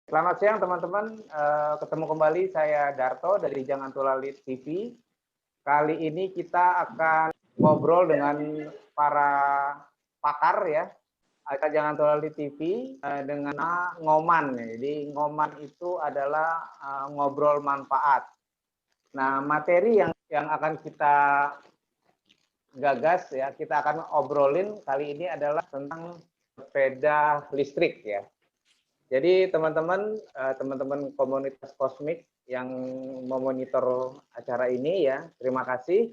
Selamat siang teman-teman, ketemu kembali saya Darto dari Jangan Tulali TV. Kali ini kita akan ngobrol dengan para pakar ya, acara Jangan Tulali TV dengan ngoman. Jadi ngoman itu adalah ngobrol manfaat. Nah, materi yang akan kita gagas ya, kita akan obrolin kali ini adalah tentang sepeda listrik ya. Jadi teman-teman komunitas kosmik yang memonitor acara ini ya, terima kasih.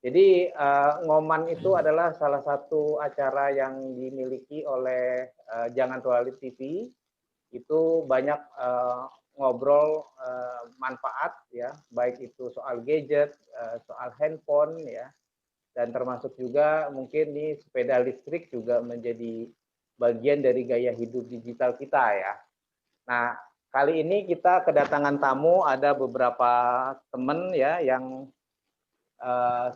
Jadi Ngoman itu adalah salah satu acara yang dimiliki oleh Jangan Tulali TV. Itu banyak ngobrol manfaat ya, baik itu soal gadget, soal handphone ya, dan termasuk juga mungkin nih sepeda listrik juga menjadi bagian dari gaya hidup digital kita ya. Nah, kali ini kita kedatangan tamu, ada beberapa teman ya yang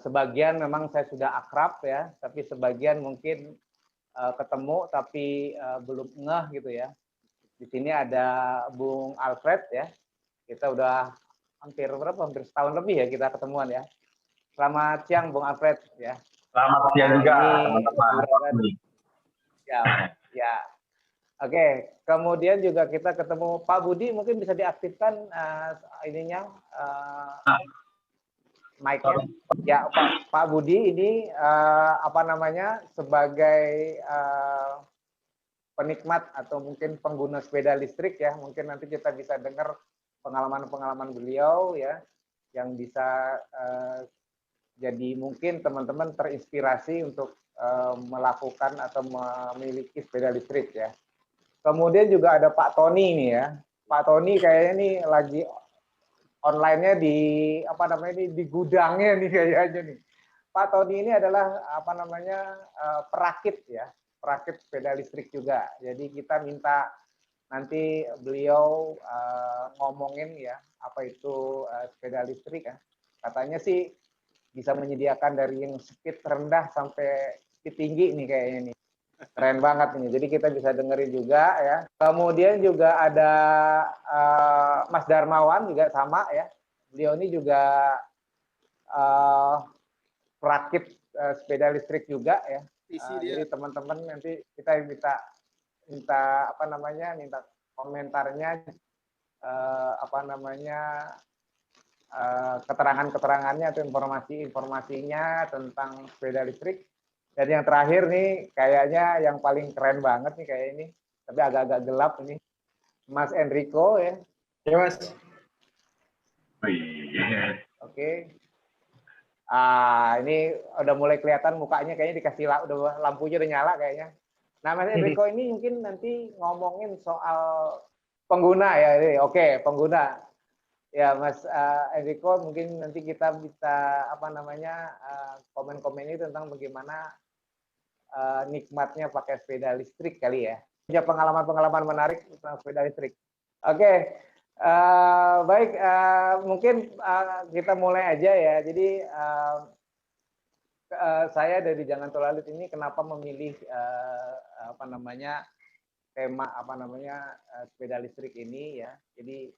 sebagian memang saya sudah akrab ya, tapi sebagian mungkin ketemu tapi belum ngeh gitu ya. Di sini ada Bung Alfred ya. Kita udah hampir setahun lebih ya kita ketemuan ya. Selamat siang Bung Alfred ya. Selamat siang juga teman-teman. Ya, ya. Oke, kemudian juga kita ketemu Pak Budi, mungkin bisa diaktifkan mic-nya. Ya, Pak Budi ini sebagai penikmat atau mungkin pengguna sepeda listrik ya, mungkin nanti kita bisa dengar pengalaman-pengalaman beliau ya, yang bisa jadi mungkin teman-teman terinspirasi untuk melakukan atau memiliki sepeda listrik ya. Kemudian juga ada Pak Tony nih ya. Pak Tony kayaknya nih lagi online-nya di gudangnya nih kayaknya nih. Pak Tony ini adalah perakit ya, perakit sepeda listrik juga. Jadi kita minta nanti beliau ngomongin ya apa itu sepeda listrik ya. Katanya sih bisa menyediakan dari yang speed rendah sampai speed tinggi nih kayaknya nih. Keren banget nih. Jadi kita bisa dengerin juga ya. Kemudian juga ada Mas Darmawan juga sama ya. Beliau ini juga perakit sepeda listrik juga ya. Jadi teman-teman nanti kita minta komentarnya keterangan-keterangannya atau informasinya tentang sepeda listrik. Dan yang terakhir nih kayaknya yang paling keren banget nih kayak ini, tapi agak-agak gelap ini, Mas Enrico ya. Ya Mas. Oke. Ini udah mulai kelihatan mukanya, kayaknya dikasih udah lampunya udah nyala kayaknya. Nah Mas Enrico ini mungkin nanti ngomongin soal pengguna ya, ini oke pengguna. Ya Mas Enrico, mungkin nanti kita bisa komen-komen ini tentang bagaimana nikmatnya pakai sepeda listrik kali ya. Punya pengalaman-pengalaman menarik tentang sepeda listrik. Oke, baik, mungkin kita mulai aja ya. Jadi saya dari Jangan Tulalit ini kenapa memilih tema sepeda listrik ini ya. Jadi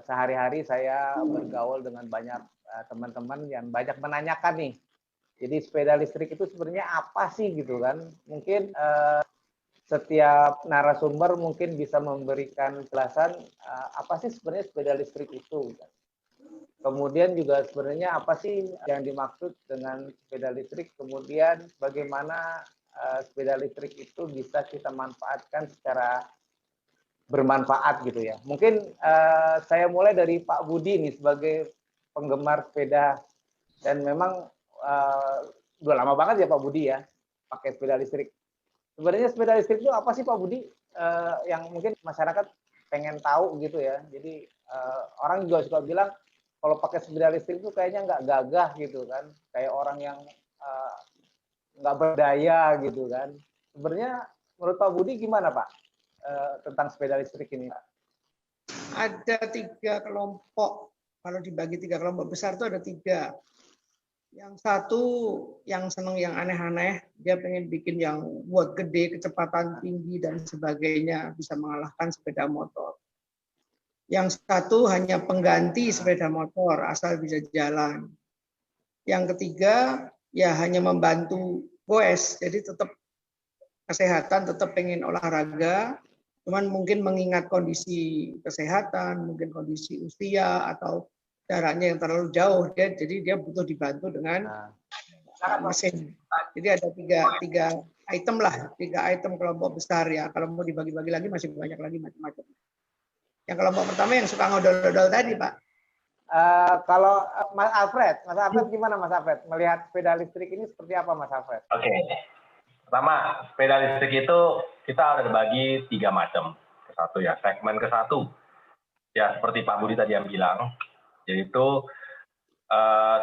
sehari-hari saya bergaul dengan banyak teman-teman yang banyak menanyakan nih. Jadi sepeda listrik itu sebenarnya apa sih gitu kan? Mungkin setiap narasumber mungkin bisa memberikan jelasan apa sih sebenarnya sepeda listrik itu. Kemudian juga sebenarnya apa sih yang dimaksud dengan sepeda listrik? Kemudian bagaimana sepeda listrik itu bisa kita manfaatkan secara bermanfaat gitu ya. Mungkin saya mulai dari Pak Budi nih sebagai penggemar sepeda dan memang udah lama banget ya Pak Budi ya pakai sepeda listrik. Sebenarnya sepeda listrik itu apa sih Pak Budi? Yang mungkin masyarakat pengen tahu gitu ya. Jadi orang juga suka bilang kalau pakai sepeda listrik itu kayaknya nggak gagah gitu kan, kayak orang yang nggak berdaya gitu kan. Sebenarnya menurut Pak Budi gimana Pak tentang sepeda listrik ini Pak? Ada 3 kelompok. Kalau dibagi 3 kelompok besar itu ada 3. Yang satu yang seneng yang aneh-aneh, dia pengen bikin yang buat gede, kecepatan tinggi dan sebagainya, bisa mengalahkan sepeda motor. Yang satu hanya pengganti sepeda motor, asal bisa jalan. Yang ketiga, ya hanya membantu goes, jadi tetap kesehatan, tetap pengen olahraga, cuman mungkin mengingat kondisi kesehatan, mungkin kondisi usia, atau jaraknya yang terlalu jauh, jadi dia butuh dibantu dengan mesin. Jadi ada tiga item lah, 3 item kelompok besar ya. Kalau mau dibagi-bagi lagi masih banyak lagi macam-macam. Yang kelompok pertama yang suka ngodol-ngodol tadi, Pak. Kalau Mas Alfred gimana Mas Alfred? Melihat sepeda listrik ini seperti apa Mas Alfred? Oke. Pertama, sepeda listrik itu kita ada bagi 3 macam. Satu ya, segmen ke satu. Ya, seperti Pak Budi tadi yang bilang, yaitu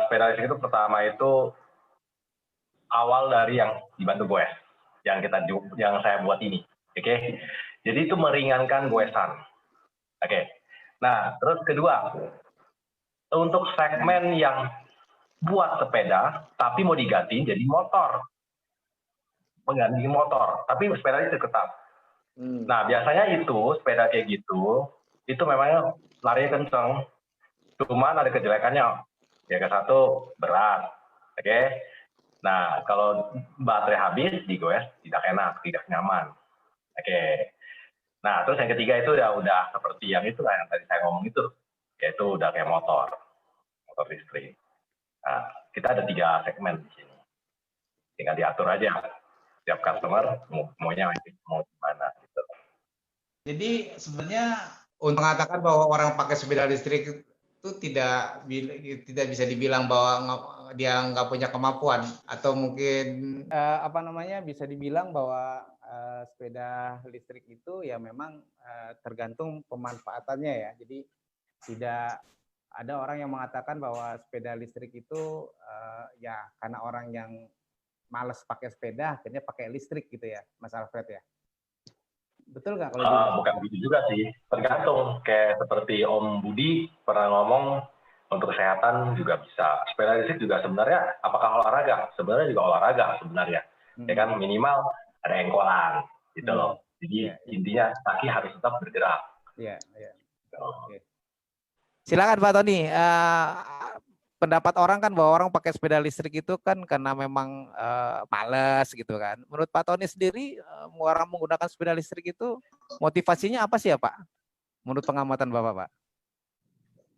sepeda listrik itu pertama itu awal dari yang dibantu goes, yang saya buat ini. Oke. Jadi itu meringankan goesan. Oke. Nah, terus kedua, untuk segmen yang buat sepeda, tapi mau diganti jadi motor. Mengganti motor, tapi sepeda itu tetap. Nah, biasanya itu sepeda kayak gitu, itu memang larinya kenceng. Cuman ada kejelekannya. Ya, ke satu, berat. Oke. Nah, kalau baterai habis, digoes tidak enak, tidak nyaman. Oke. Nah, terus yang ketiga itu udah seperti yang itu lah, yang tadi saya ngomong itu. Yaitu udah kayak motor listrik. Nah, kita ada 3 segmen di sini. Tinggal diatur aja. Setiap customer maunya mau gimana gitu. Jadi sebenarnya untuk mengatakan bahwa orang pakai sepeda listrik itu tidak bisa dibilang bahwa dia nggak punya kemampuan, atau mungkin bisa dibilang bahwa sepeda listrik itu ya memang tergantung pemanfaatannya ya. Jadi tidak ada orang yang mengatakan bahwa sepeda listrik itu ya karena orang yang males pakai sepeda akhirnya pakai listrik gitu ya, Mas Alfred ya. Betul nggak kalau gitu? Bukan begitu juga sih, tergantung. Kayak seperti Om Budi pernah ngomong, untuk kesehatan juga bisa. Sepeda listrik juga sebenarnya, apakah olahraga? Sebenarnya juga olahraga sebenarnya. Ya kan, minimal ada engkolan gitu loh. Jadi intinya kaki harus tetap bergerak. Iya. Oke. Silakan Pak Tony. Pendapat orang kan bahwa orang pakai sepeda listrik itu kan karena memang malas gitu kan. Menurut Pak Tony sendiri, orang menggunakan sepeda listrik itu motivasinya apa sih ya Pak? Menurut pengamatan Bapak, Pak?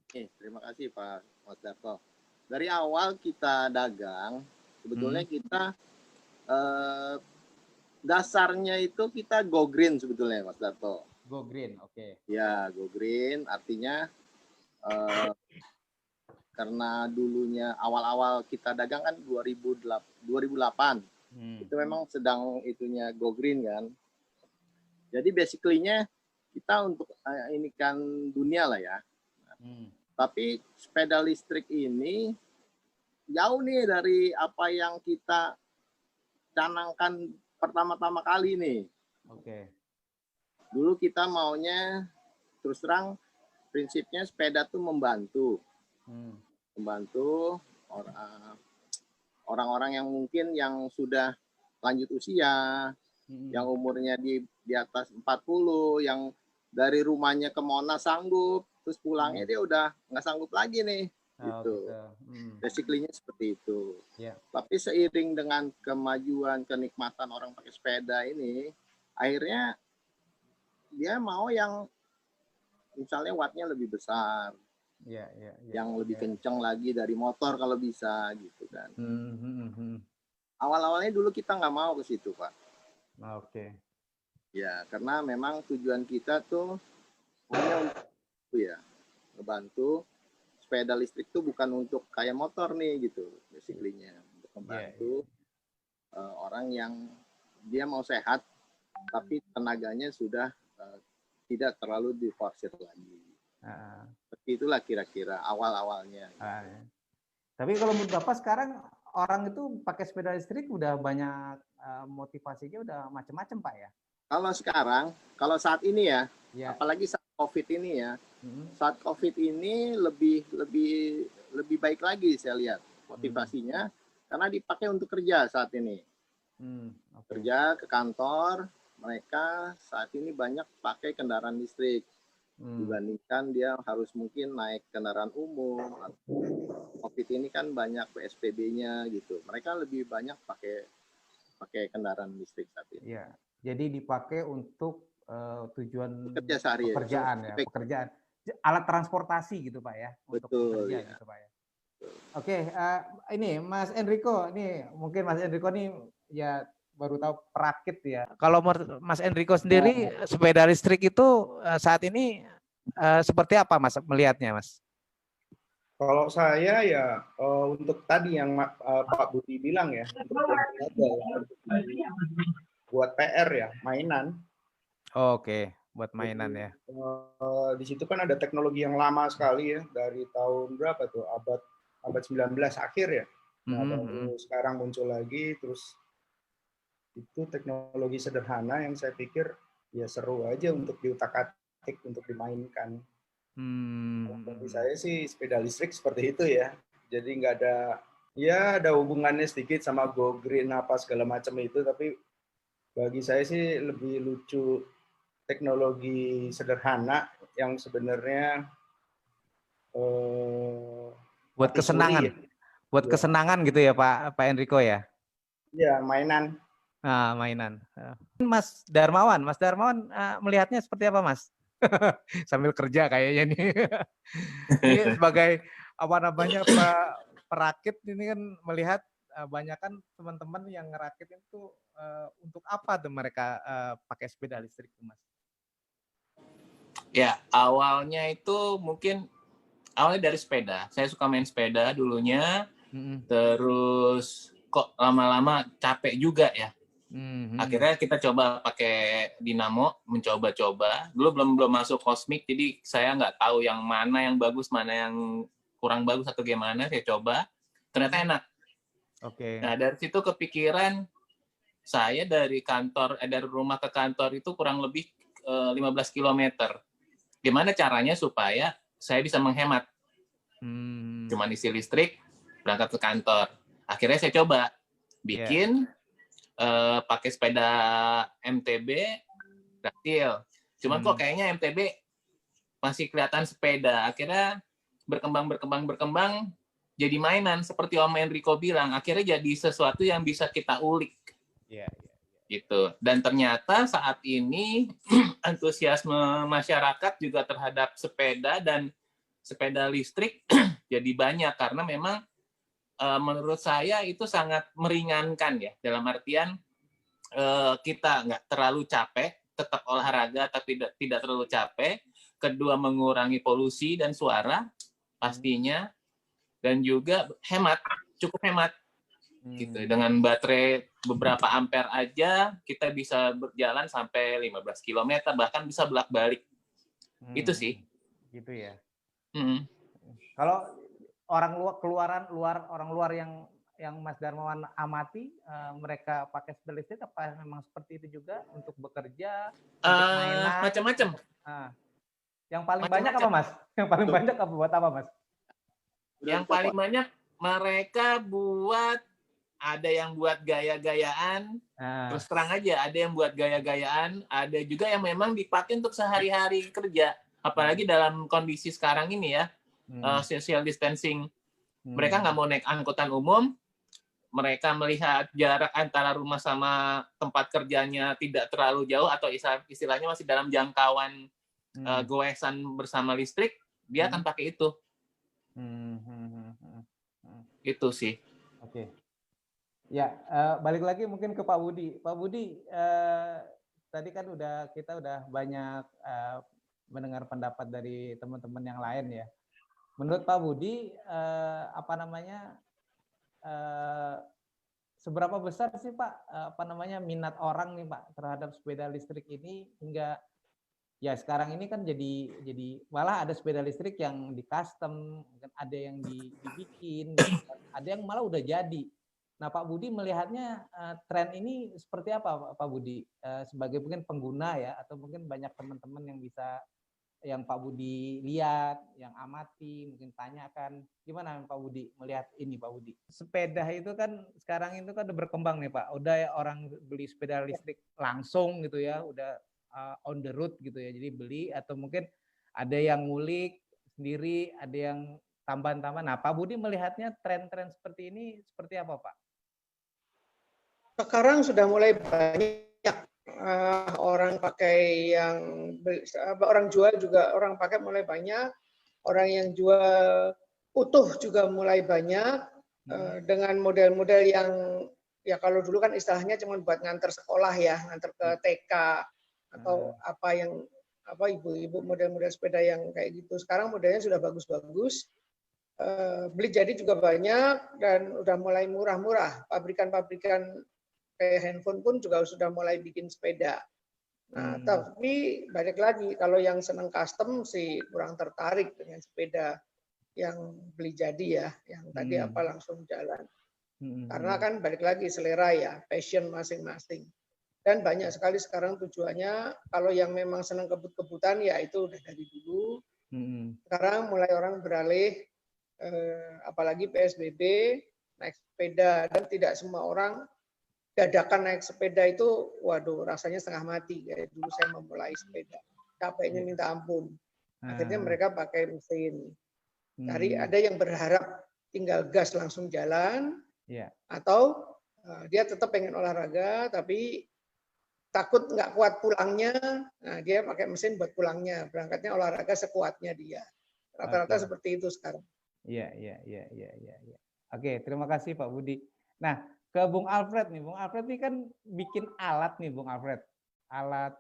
Oke, terima kasih Pak Mas Darto. Dari awal kita dagang, sebetulnya kita dasarnya itu kita go green sebetulnya Mas Darto. Go green, oke. Ya, go green artinya karena dulunya awal-awal kita dagang kan 2008. Itu memang sedang itunya go green kan. Jadi basically-nya kita untuk ini kan dunia lah ya. Tapi sepeda listrik ini jauh nih dari apa yang kita canangkan pertama-tama kali nih. Oke. Dulu kita maunya terus terang prinsipnya sepeda tuh membantu orang-orang yang mungkin yang sudah lanjut usia, yang umurnya di atas 40, yang dari rumahnya ke Monas sanggup, terus pulangnya dia udah nggak sanggup lagi nih, gitu. Basically-nya seperti itu. Tapi seiring dengan kemajuan, kenikmatan orang pakai sepeda ini, akhirnya dia mau yang misalnya wattnya lebih besar, yang lebih kenceng lagi dari motor kalau bisa gitu kan. Awal-awalnya dulu kita nggak mau ke situ Pak. Oke. Ya karena memang tujuan kita tuh hanya untuk ya ngebantu. Sepeda listrik tuh bukan untuk kayak motor nih gitu, basically-nya untuk membantu orang yang dia mau sehat tapi tenaganya sudah tidak terlalu diforsir lagi. Seperti itulah kira-kira awal-awalnya. Tapi kalau menurut Bapak sekarang orang itu pakai sepeda listrik udah banyak motivasinya udah macam-macam Pak ya? Kalau sekarang, kalau saat ini ya, apalagi saat COVID ini ya, saat COVID ini lebih baik lagi saya lihat. Motivasinya karena dipakai untuk kerja saat ini. Kerja ke kantor, mereka saat ini banyak pakai kendaraan listrik. Dibandingkan dia harus mungkin naik kendaraan umum. COVID ini kan banyak PSBB-nya gitu. Mereka lebih banyak pakai kendaraan listrik saat ini. Iya. Jadi dipakai untuk tujuan Kerja sehari pekerjaan ya, pekerjaan. Alat transportasi gitu Pak ya, untuk Betul, bekerja ya. gitu Pak ya. Oke, ini Mas Enrico, ini mungkin Mas Enrico nih ya baru tahu perakit ya. Kalau Mas Enrico sendiri sepeda listrik itu saat ini seperti apa Mas melihatnya Mas? Kalau saya ya untuk tadi yang Pak Budi bilang ya, untuk buat PR ya, mainan. Oke, buat mainan ya. Di situ kan ada teknologi yang lama sekali ya, dari tahun berapa tuh, abad 19 akhir ya. Nah, baru sekarang muncul lagi, terus itu teknologi sederhana yang saya pikir ya seru aja untuk diutak-atik, untuk dimainkan. Bagi saya sih sepeda listrik seperti itu ya. Jadi nggak ada, ya ada hubungannya sedikit sama go green apa segala macam itu, tapi bagi saya sih lebih lucu teknologi sederhana yang sebenarnya buat kesenangan, ya? Buat ya. Kesenangan gitu ya Pak Enrico ya? Iya, mainan. Nah, mainan. Mas Darmawan melihatnya seperti apa Mas? Sambil kerja kayaknya nih. Ini sebagai apa namanya perakit ini kan melihat banyak kan teman-teman yang ngerakit itu untuk apa tuh mereka pakai sepeda listrik tuh Mas? Ya, awalnya itu mungkin awalnya dari sepeda. Saya suka main sepeda dulunya, terus kok lama-lama capek juga ya. Akhirnya kita coba pakai dinamo, mencoba-coba. Dulu belum masuk kosmik, jadi saya nggak tahu yang mana yang bagus, mana yang kurang bagus atau gimana. Saya coba, ternyata enak. Oke. Nah dari situ kepikiran saya dari rumah ke kantor itu kurang lebih 15 km. Gimana caranya supaya saya bisa menghemat? Cuman isi listrik, berangkat ke kantor. Akhirnya saya coba bikin pakai sepeda MTB, berhasil. Cuman kok kayaknya MTB masih kelihatan sepeda. Akhirnya berkembang, jadi mainan. Seperti Om Enrico bilang, akhirnya jadi sesuatu yang bisa kita ulik. Gitu. Dan ternyata saat ini antusiasme masyarakat juga terhadap sepeda dan sepeda listrik jadi banyak karena memang menurut saya itu sangat meringankan ya, dalam artian kita nggak terlalu capek, tetap olahraga tapi tidak terlalu capek. Kedua, mengurangi polusi dan suara pastinya, dan juga cukup hemat. Gitu. Dengan baterai beberapa ampere aja kita bisa berjalan sampai 15 km, bahkan bisa bolak-balik. Itu sih. Gitu ya. Kalau orang luar yang Mas Darmawan amati, mereka pakai sepeda listrik apa memang seperti itu juga untuk bekerja, untuk mainan? Macam-macam. Yang paling banyak apa Mas? Yang paling banyak apa buat apa Mas? Yang paling banyak mereka ada yang buat gaya-gayaan, terus terang aja, ada yang buat gaya-gayaan, ada juga yang memang dipakai untuk sehari-hari kerja, apalagi dalam kondisi sekarang ini ya, social distancing. Mereka nggak mau naik angkutan umum, mereka melihat jarak antara rumah sama tempat kerjanya tidak terlalu jauh, atau istilahnya masih dalam jangkauan goesan bersama listrik, dia akan pakai itu. Itu sih. Oke. Ya, balik lagi mungkin ke Pak Budi. Pak Budi, tadi kan kita udah banyak mendengar pendapat dari teman-teman yang lain ya. Menurut Pak Budi, seberapa besar sih Pak, minat orang nih Pak terhadap sepeda listrik ini, hingga ya sekarang ini kan jadi malah ada sepeda listrik yang di custom, ada yang dibikin, ada yang malah udah jadi. Nah, Pak Budi melihatnya tren ini seperti apa, Pak Budi? Sebagai mungkin pengguna ya, atau mungkin banyak teman-teman yang bisa yang Pak Budi lihat, yang amati, mungkin tanyakan, gimana Pak Budi melihat ini Pak Budi? Sepeda itu kan sekarang itu kan udah berkembang nih Pak, udah ya orang beli sepeda listrik langsung gitu ya, udah on the road gitu ya, jadi beli atau mungkin ada yang ngulik sendiri, ada yang tambahan-tambahan. Nah Pak Budi melihatnya tren-tren seperti ini seperti apa Pak? Sekarang sudah mulai banyak orang pakai yang orang jual juga orang pakai mulai banyak, orang yang jual utuh juga mulai banyak dengan model-model yang ya kalau dulu kan istilahnya cuma buat nganter sekolah ya, nganter ke TK atau apa yang apa ibu-ibu model-model sepeda yang kayak gitu. Sekarang modelnya sudah bagus-bagus. Beli jadi juga banyak dan udah mulai murah-murah. Pabrikan-pabrikan kayak handphone pun juga sudah mulai bikin sepeda. Nah, tapi balik lagi kalau yang senang custom sih kurang tertarik dengan sepeda yang beli jadi ya, yang tadi apa langsung jalan. Karena kan balik lagi selera ya, passion masing-masing. Dan banyak sekali sekarang tujuannya kalau yang memang senang kebut-kebutan ya itu udah dari dulu. Sekarang mulai orang beralih apalagi PSBB naik sepeda dan tidak semua orang dadakan naik sepeda itu, waduh rasanya setengah mati. Kayak dulu saya memulai sepeda, capeknya minta ampun. Akhirnya mereka pakai mesin. Ada yang berharap tinggal gas langsung jalan, atau dia tetap pengen olahraga, tapi takut nggak kuat pulangnya, nah dia pakai mesin buat pulangnya, berangkatnya olahraga sekuatnya dia. Rata-rata seperti itu sekarang. Iya. Oke, terima kasih Pak Budi. Nah, ke Bung Alfred nih. Bung Alfred ini kan bikin alat nih Bung Alfred. Alat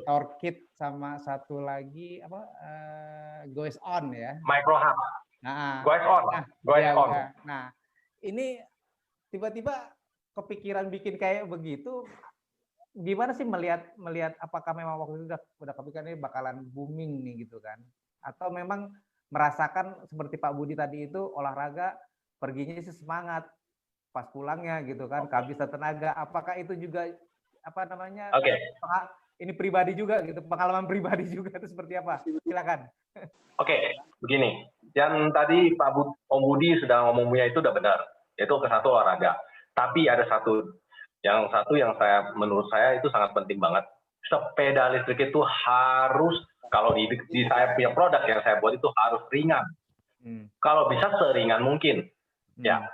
torque kit sama satu lagi apa goes on ya. Microhub. Goes on. Nah, ini tiba-tiba kepikiran bikin kayak begitu. Gimana sih melihat apakah memang waktu itu udah kepikiran ini bakalan booming nih gitu kan? Atau memang merasakan seperti Pak Budi tadi itu olahraga perginya sih semangat, pas pulangnya gitu kan kehabisan tenaga. Apakah itu juga apa namanya ini pribadi juga gitu, pengalaman pribadi juga itu seperti apa? Silakan. Begini, yang tadi Om Budi sudah ngomongnya itu udah benar, yaitu ke satu olahraga. Tapi ada yang menurut saya itu sangat penting banget. Sepeda listrik itu harus, kalau di saya punya produk yang saya buat itu harus ringan. Kalau bisa seringan mungkin. Ya.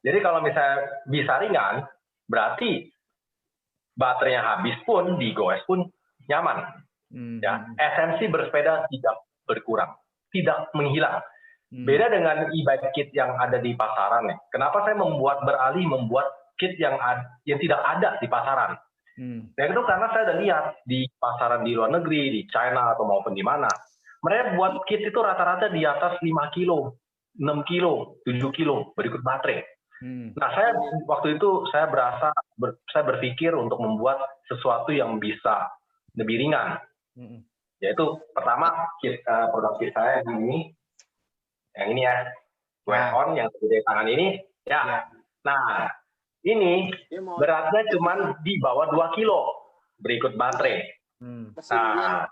Jadi kalau misalnya bisa ringan, berarti baterainya habis pun digoes pun nyaman. Ya, esensi bersepeda tidak berkurang, tidak menghilang. Beda dengan e-bike kit yang ada di pasaran ya. Kenapa saya beralih membuat kit yang tidak ada di pasaran? Dan itu karena saya udah lihat di pasaran di luar negeri, di China atau maupun di mana, mereka buat kit itu rata-rata di atas 5 kilo, 6 kilo, 7 kilo berikut baterai. Nah, waktu itu saya berpikir untuk membuat sesuatu yang bisa lebih ringan. Yaitu pertama produk kit saya yang ini ya, goes on yang di tangan ini, ya. Nah, ini beratnya cuma di bawah 2 kilo berikut baterai. Nah,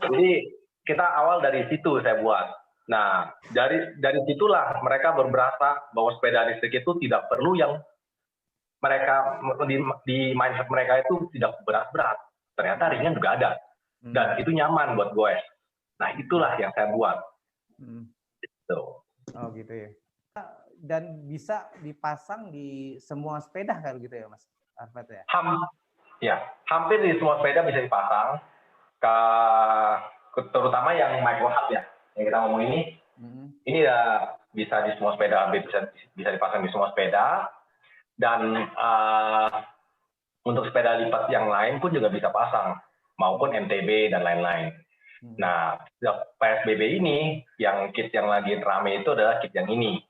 jadi kita awal dari situ saya buat. Nah, dari situlah mereka berberasa bahwa sepeda listrik itu tidak perlu yang mereka di mindset mereka itu tidak berat-berat. Ternyata ringan juga ada. Dan itu nyaman buat goes. Nah, itulah yang saya buat. Gitu. Oh, gitu ya. Dan bisa dipasang di semua sepeda kan gitu ya, Mas Alfred ya? Hampir di semua sepeda bisa dipasang. Terutama yang microhub ya. Yang kita ngomong ini ya bisa di semua sepeda, hampir bisa dipasang di semua sepeda, dan untuk sepeda lipat yang lain pun juga bisa pasang, maupun MTB dan lain-lain. Nah, PSBB ini, yang kit yang lagi rame itu adalah kit yang ini,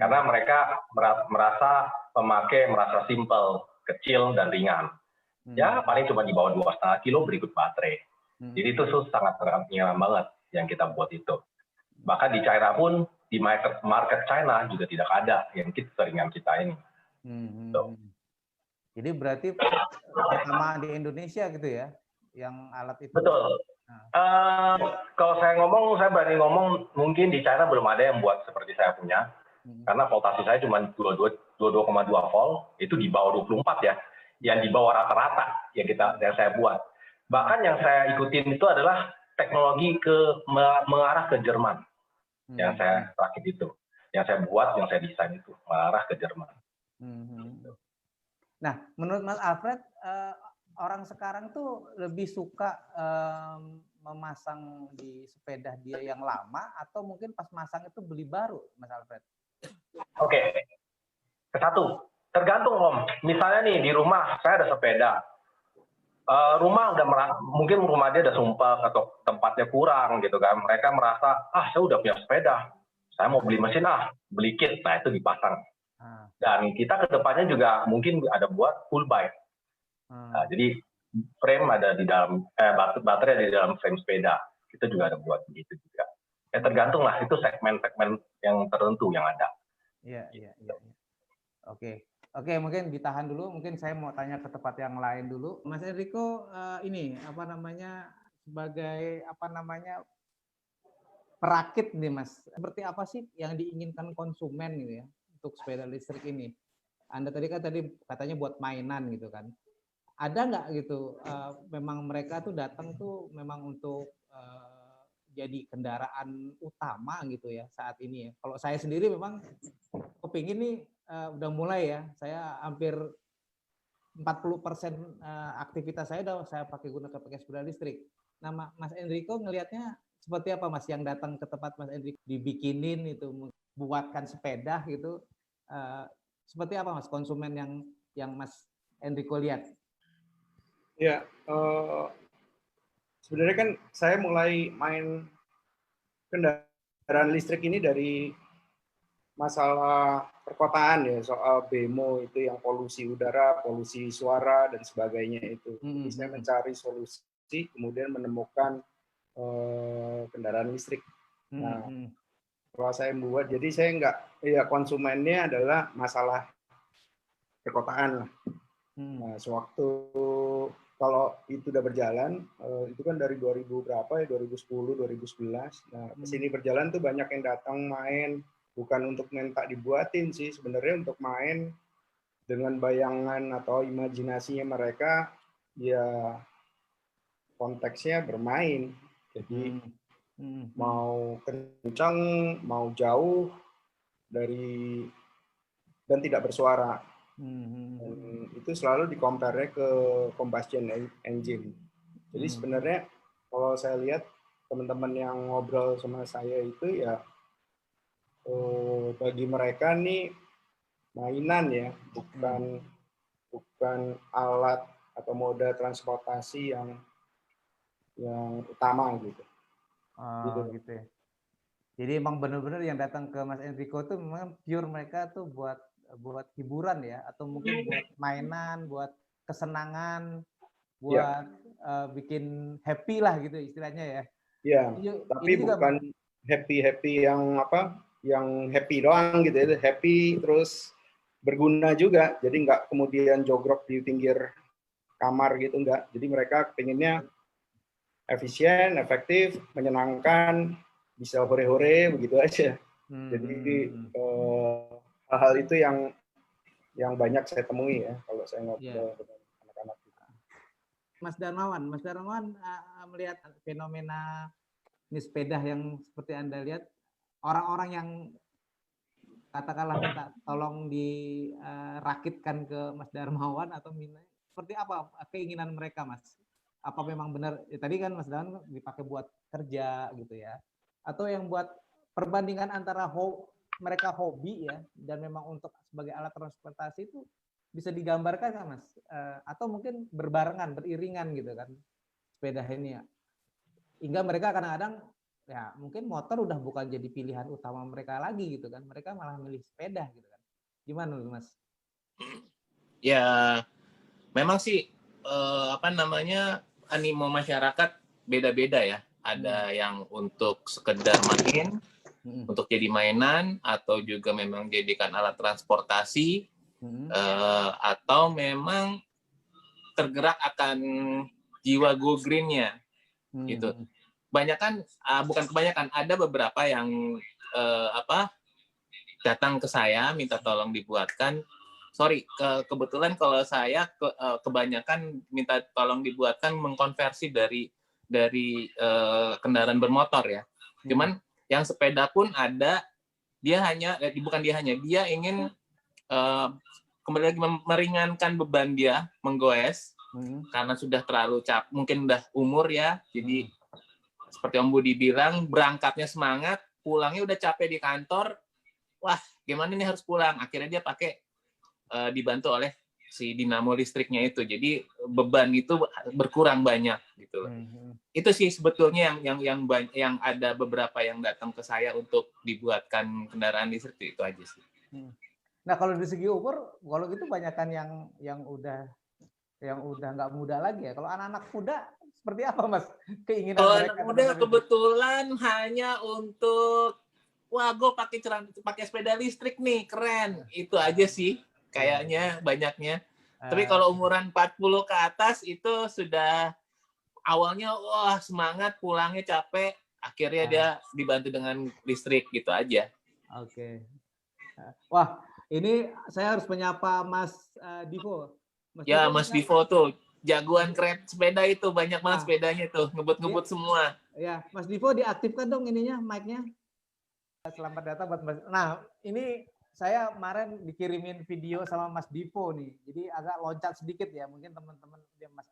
karena mereka merasa pemakai merasa simple, kecil dan ringan. Ya paling cuma di bawah 2,5 kilo berikut baterai. Jadi itu sangat nyaman banget yang kita buat itu. Bahkan di China pun, di market China juga tidak ada yang kit seringan kita ini. Jadi berarti pertama di Indonesia gitu ya, yang alat itu. Betul. Kalau saya berani ngomong, mungkin di China belum ada yang buat seperti saya punya. Karena voltase saya cuma 22,2 volt, itu di bawah 24 ya. Yang di bawah rata-rata yang saya buat. Bahkan yang saya ikutin itu adalah teknologi mengarah ke Jerman. Yang saya rakit itu. Yang saya buat, yang saya desain itu. Mengarah ke Jerman. Nah, menurut Mas Alfred, orang sekarang tuh lebih suka memasang di sepeda dia yang lama atau mungkin pas masang itu beli baru, Mas Alfred? Oke. Satu, tergantung Om. Misalnya nih di rumah saya ada sepeda. Rumah mungkin rumah dia ada sumpah atau tempatnya kurang gitu kan. Mereka merasa, saya udah punya sepeda. Saya mau beli mesin beli kit. Nah, itu dipasang. Dan kita ke depannya juga mungkin ada buat full bike. Nah, jadi frame ada di dalam baterai ada di dalam frame sepeda. Kita juga ada buat begitu juga. Ya tergantung lah, itu segmen-segmen yang tertentu yang ada. Iya. Oke, mungkin ditahan dulu. Mungkin saya mau tanya ke tempat yang lain dulu. Mas Enrico, ini sebagai perakit nih Mas. Seperti apa sih yang diinginkan konsumen gitu ya untuk sepeda listrik ini? Anda tadi katanya buat mainan gitu kan. Ada nggak gitu? Memang mereka tuh datang tuh memang untuk jadi kendaraan utama gitu ya saat ini ya. Kalau saya sendiri memang kepingin nih udah mulai ya. Saya hampir 40% aktivitas saya udah saya pakai sepeda listrik. Nah, Mas Enrico ngelihatnya seperti apa Mas yang datang ke tempat Mas Enrico dibikinin itu buatkan sepeda gitu? Seperti apa Mas konsumen yang Mas Enrico lihat? Ya, sebenarnya kan saya mulai main kendaraan listrik ini dari masalah perkotaan ya, soal BEMO itu yang polusi udara, polusi suara dan sebagainya itu. Jadi saya mencari solusi, kemudian menemukan kendaraan listrik. Nah, setelah saya membuat, jadi saya konsumennya adalah masalah perkotaan lah. Nah, sewaktu kalau itu udah berjalan, itu kan dari 2000 berapa ya, 2010, 2011. Nah, kesini berjalan tuh banyak yang datang main, bukan untuk minta dibuatin sih, sebenarnya untuk main dengan bayangan atau imajinasinya mereka, ya konteksnya bermain. Jadi mau kencang, mau jauh, dan tidak bersuara. Dan itu selalu di-compare ke combustion engine. Jadi sebenarnya kalau saya lihat teman-teman yang ngobrol sama saya itu ya bagi mereka nih mainan ya, bukan alat atau moda transportasi yang utama gitu. Gitu ya. Jadi emang benar-benar yang datang ke Mas Enrico tuh memang pure mereka tuh buat hiburan ya, atau mungkin buat mainan, buat kesenangan, buat bikin happy lah gitu istilahnya ya. Iya. Tapi bukan happy yang happy doang gitu ya, happy terus berguna juga. Jadi nggak kemudian jogrok di pinggir kamar gitu, nggak. Jadi mereka pengennya efisien, efektif, menyenangkan, bisa hore-hore begitu aja. Jadi hal-hal itu yang banyak saya temui ya kalau saya ngobrol dengan anak-anak. Mas Darmawan melihat fenomena ini sepeda yang seperti Anda lihat, orang-orang yang katakanlah minta tolong dirakitkan ke Mas Darmawan atau seperti apa keinginan mereka Mas? Apa memang benar tadi kan Mas Darmawan dipakai buat kerja gitu ya? Atau yang buat perbandingan antara mereka hobi ya dan memang untuk sebagai alat transportasi itu bisa digambarkan kan Mas? Atau mungkin berbarengan, beriringan gitu kan sepeda ini ya. Hingga mereka kadang-kadang ya mungkin motor udah bukan jadi pilihan utama mereka lagi gitu kan. Mereka malah milih sepeda gitu kan. Gimana Mas? Ya memang sih animo masyarakat beda-beda ya. Ada yang untuk sekedar main, untuk jadi mainan, atau juga memang jadikan alat transportasi, atau memang tergerak akan jiwa go green-nya. gitu. Kebanyakan, bukan kebanyakan, ada beberapa yang datang ke saya minta tolong dibuatkan. Sorry, kebetulan kalau saya kebanyakan minta tolong dibuatkan mengkonversi dari kendaraan bermotor ya. Cuman yang sepeda pun ada, dia ingin kembali lagi meringankan beban dia, menggoes karena sudah terlalu mungkin udah umur ya. Jadi seperti Om Budi bilang, berangkatnya semangat, pulangnya udah capek di kantor. Wah, gimana nih harus pulang? Akhirnya dia pakai dibantu oleh si dinamo listriknya itu. Jadi beban itu berkurang banyak gitu. Itu sih sebetulnya yang ada beberapa yang datang ke saya untuk dibuatkan kendaraan listrik, itu aja sih. Nah, kalau dari segi umur, kalau gitu banyakan yang udah nggak muda lagi ya. Kalau anak-anak muda seperti apa, Mas? Keinginan kalau mereka? Anak muda kebetulan hanya untuk gue pakai sepeda listrik nih, keren. Itu aja sih kayaknya banyaknya. Tapi kalau umuran 40 ke atas itu sudah awalnya semangat, pulangnya capek, akhirnya dia dibantu dengan listrik gitu aja. Oke. Wah, ini saya harus menyapa Mas Divo. Mas Divo tuh jagoan keren sepeda itu, banyak banget sepedanya tuh, ngebut-ngebut semua. Ya, Mas Divo diaktifkan dong ininya, mic-nya. Selamat datang buat Mas. Nah, ini saya kemarin dikirimin video sama Mas Divo nih. Jadi agak loncat sedikit ya, mungkin teman-teman dia Mas.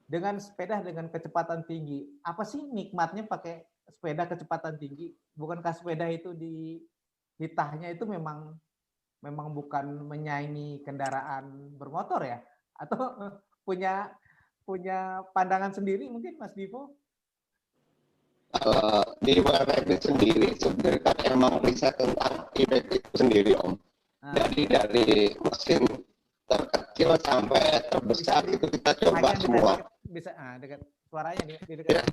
Dengan sepeda dengan kecepatan tinggi. Apa sih nikmatnya pakai sepeda kecepatan tinggi? Bukankah sepeda itu di titahnya itu memang bukan menyaingi kendaraan bermotor ya? Atau punya pandangan sendiri mungkin Mas Divo? Di Rapid sendiri sebenarnya kan emang riset tentang e-bike itu sendiri Om. Dari mesin terkecil sampai terbesar itu kita coba semua. Bisa dekat suaranya di dekat.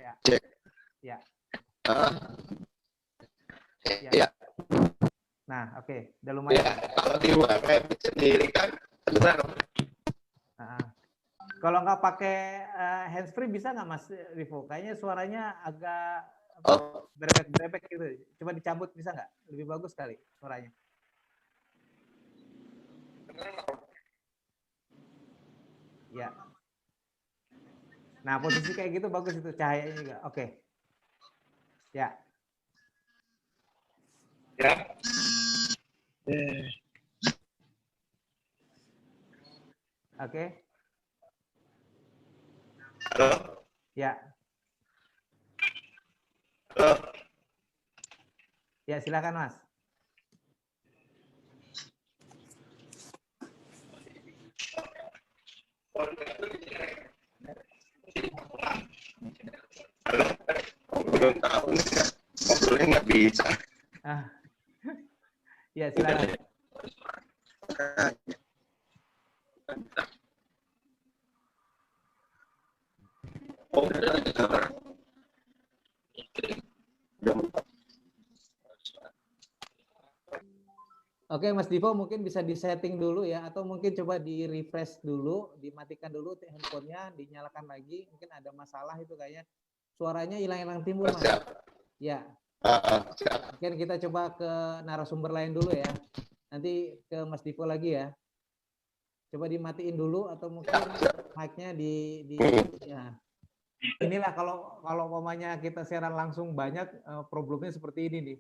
Ya. Ya. Nah, oke, udah lumayan. Ya, kalau di Rapid sendiri kan benar. Kalau nggak pakai handsfree bisa nggak Mas Rivo? Kayaknya suaranya agak berebek gitu. Coba dicabut bisa nggak? Lebih bagus sekali suaranya. Ya. Nah, posisi kayak gitu bagus itu cahayanya juga. Oke. Ya. Ya. Oke. Halo. Ya. Halo. Ya, silakan Mas. Halo. Belum tahu nih, ngobrolnya nggak bisa. Ya, silakan. Oke, Mas Divo mungkin bisa disetting dulu ya, atau mungkin coba di refresh dulu, dimatikan dulu handphonenya, dinyalakan lagi. Mungkin ada masalah itu kayaknya suaranya hilang-hilang timbul, Mas. Ya. Mungkin kita coba ke narasumber lain dulu ya. Nanti ke Mas Divo lagi ya. Coba dimatiin dulu atau mungkin mic-nya ya. Inilah kalau umpamanya kita siaran langsung banyak problemnya seperti ini nih.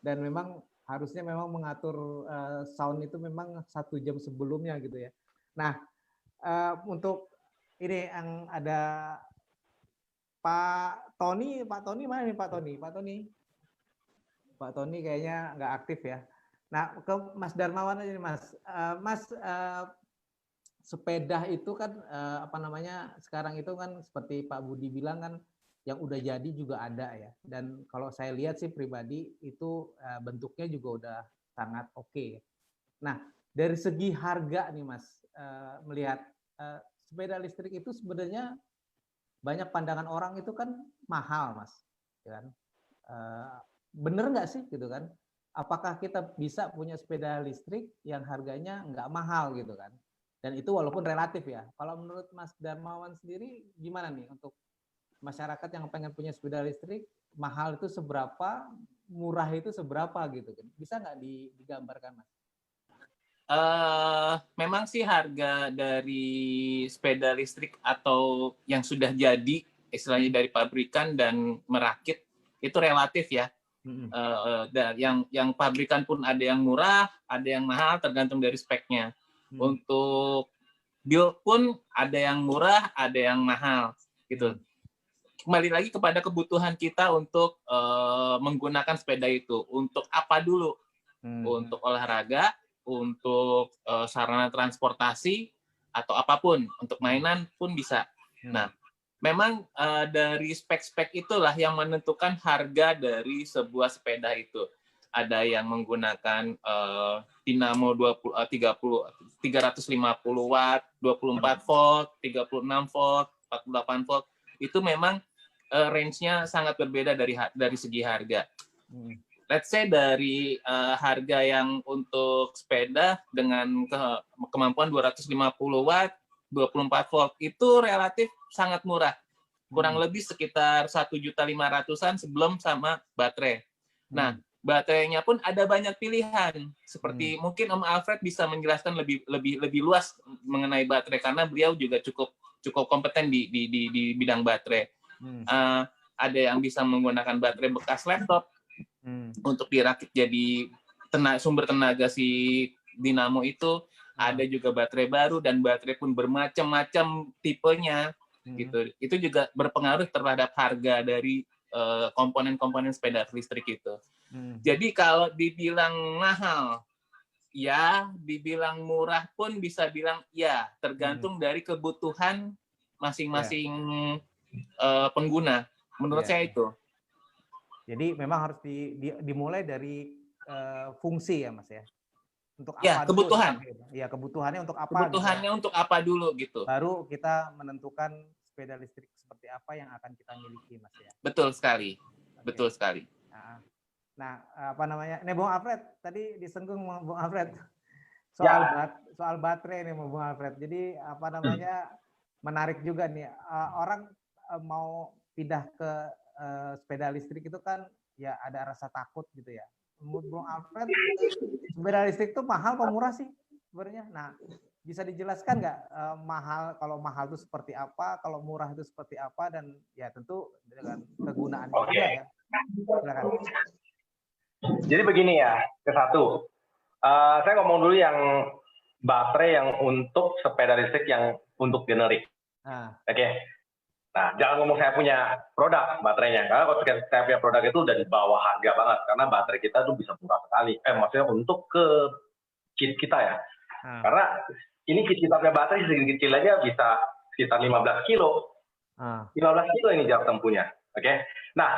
Dan memang harusnya memang mengatur sound itu memang 1 jam sebelumnya gitu ya. Nah, untuk ini yang ada Pak Tony mana nih Pak Tony kayaknya nggak aktif ya. Nah, ke Mas Darmawan aja nih Mas. Mas, sepeda itu kan sekarang itu kan seperti Pak Budi bilang kan yang udah jadi juga ada ya. Dan kalau saya lihat sih pribadi itu bentuknya juga udah sangat oke. Nah, dari segi harga nih Mas, melihat sepeda listrik itu sebenarnya banyak pandangan orang itu kan mahal Mas, kan? Bener nggak sih gitu kan? Apakah kita bisa punya sepeda listrik yang harganya nggak mahal gitu kan? Dan itu walaupun relatif ya. Kalau menurut Mas Darmawan sendiri gimana nih untuk masyarakat yang pengen punya sepeda listrik, mahal itu seberapa, murah itu seberapa gitu kan? Bisa nggak digambarkan, Mas? Memang sih harga dari sepeda listrik atau yang sudah jadi istilahnya dari pabrikan dan merakit itu relatif ya. Yang pabrikan pun ada yang murah, ada yang mahal tergantung dari speknya. Untuk build pun ada yang murah, ada yang mahal gitu. Kembali lagi kepada kebutuhan kita untuk menggunakan sepeda itu. Untuk apa dulu? Untuk olahraga, untuk sarana transportasi, atau apapun. Untuk mainan pun bisa. Nah, memang dari spek-spek itulah yang menentukan harga dari sebuah sepeda itu. Ada yang menggunakan dinamo 350 watt, 24 volt, 36 volt, 48 volt. Itu memang range-nya sangat berbeda dari segi harga. Let's say dari harga yang untuk sepeda dengan kemampuan 250 watt, 24 volt itu relatif sangat murah. Kurang lebih sekitar 1.500.000-an sebelum sama baterai. Nah, baterainya pun ada banyak pilihan. Seperti mungkin Om Alfred bisa menjelaskan lebih luas mengenai baterai karena beliau juga cukup kompeten di bidang baterai. Ada yang bisa menggunakan baterai bekas laptop untuk dirakit jadi sumber tenaga si dinamo itu. Ada juga baterai baru dan baterai pun bermacam-macam tipenya gitu. Itu juga berpengaruh terhadap harga dari komponen-komponen sepeda listrik itu. Jadi kalau dibilang mahal, ya, dibilang murah pun bisa bilang ya, tergantung dari kebutuhan masing-masing pengguna. Menurut saya itu. Jadi memang harus dimulai dari fungsi ya, Mas ya. Untuk apa? Ya, kebutuhan. Dulu, ya, kebutuhannya untuk apa? Kebutuhannya gitu. Untuk apa dulu gitu. Baru kita menentukan sepeda listrik seperti apa yang akan kita miliki, Mas ya. Betul sekali. Okay. Betul sekali. Nah, apa namanya? Ini Bung Alfred tadi disenggung Bung Alfred soal baterai nih Bung Alfred. Jadi apa namanya? Menarik juga nih. Orang mau pindah ke sepeda listrik itu kan ya ada rasa takut gitu ya. Menurut Bung Alfred, sepeda listrik itu mahal atau murah sih sebenarnya? Nah, bisa dijelaskan nggak kalau mahal itu seperti apa, kalau murah itu seperti apa, dan ya tentu dengan kegunaannya juga ya. Silakan. Jadi begini ya, satu, saya ngomong dulu yang baterai yang untuk sepeda listrik yang untuk generik. Oke. Nah, jangan ngomong saya punya produk baterainya, karena kalau saya punya produk itu udah di bawah harga banget, karena baterai kita tuh bisa murah sekali. Maksudnya untuk ke kit kita ya. Karena ini kit kita punya baterai sedikit kecil aja bisa sekitar 15 kilo. 15 kilo ini jarak tempuhnya. Oke. Nah,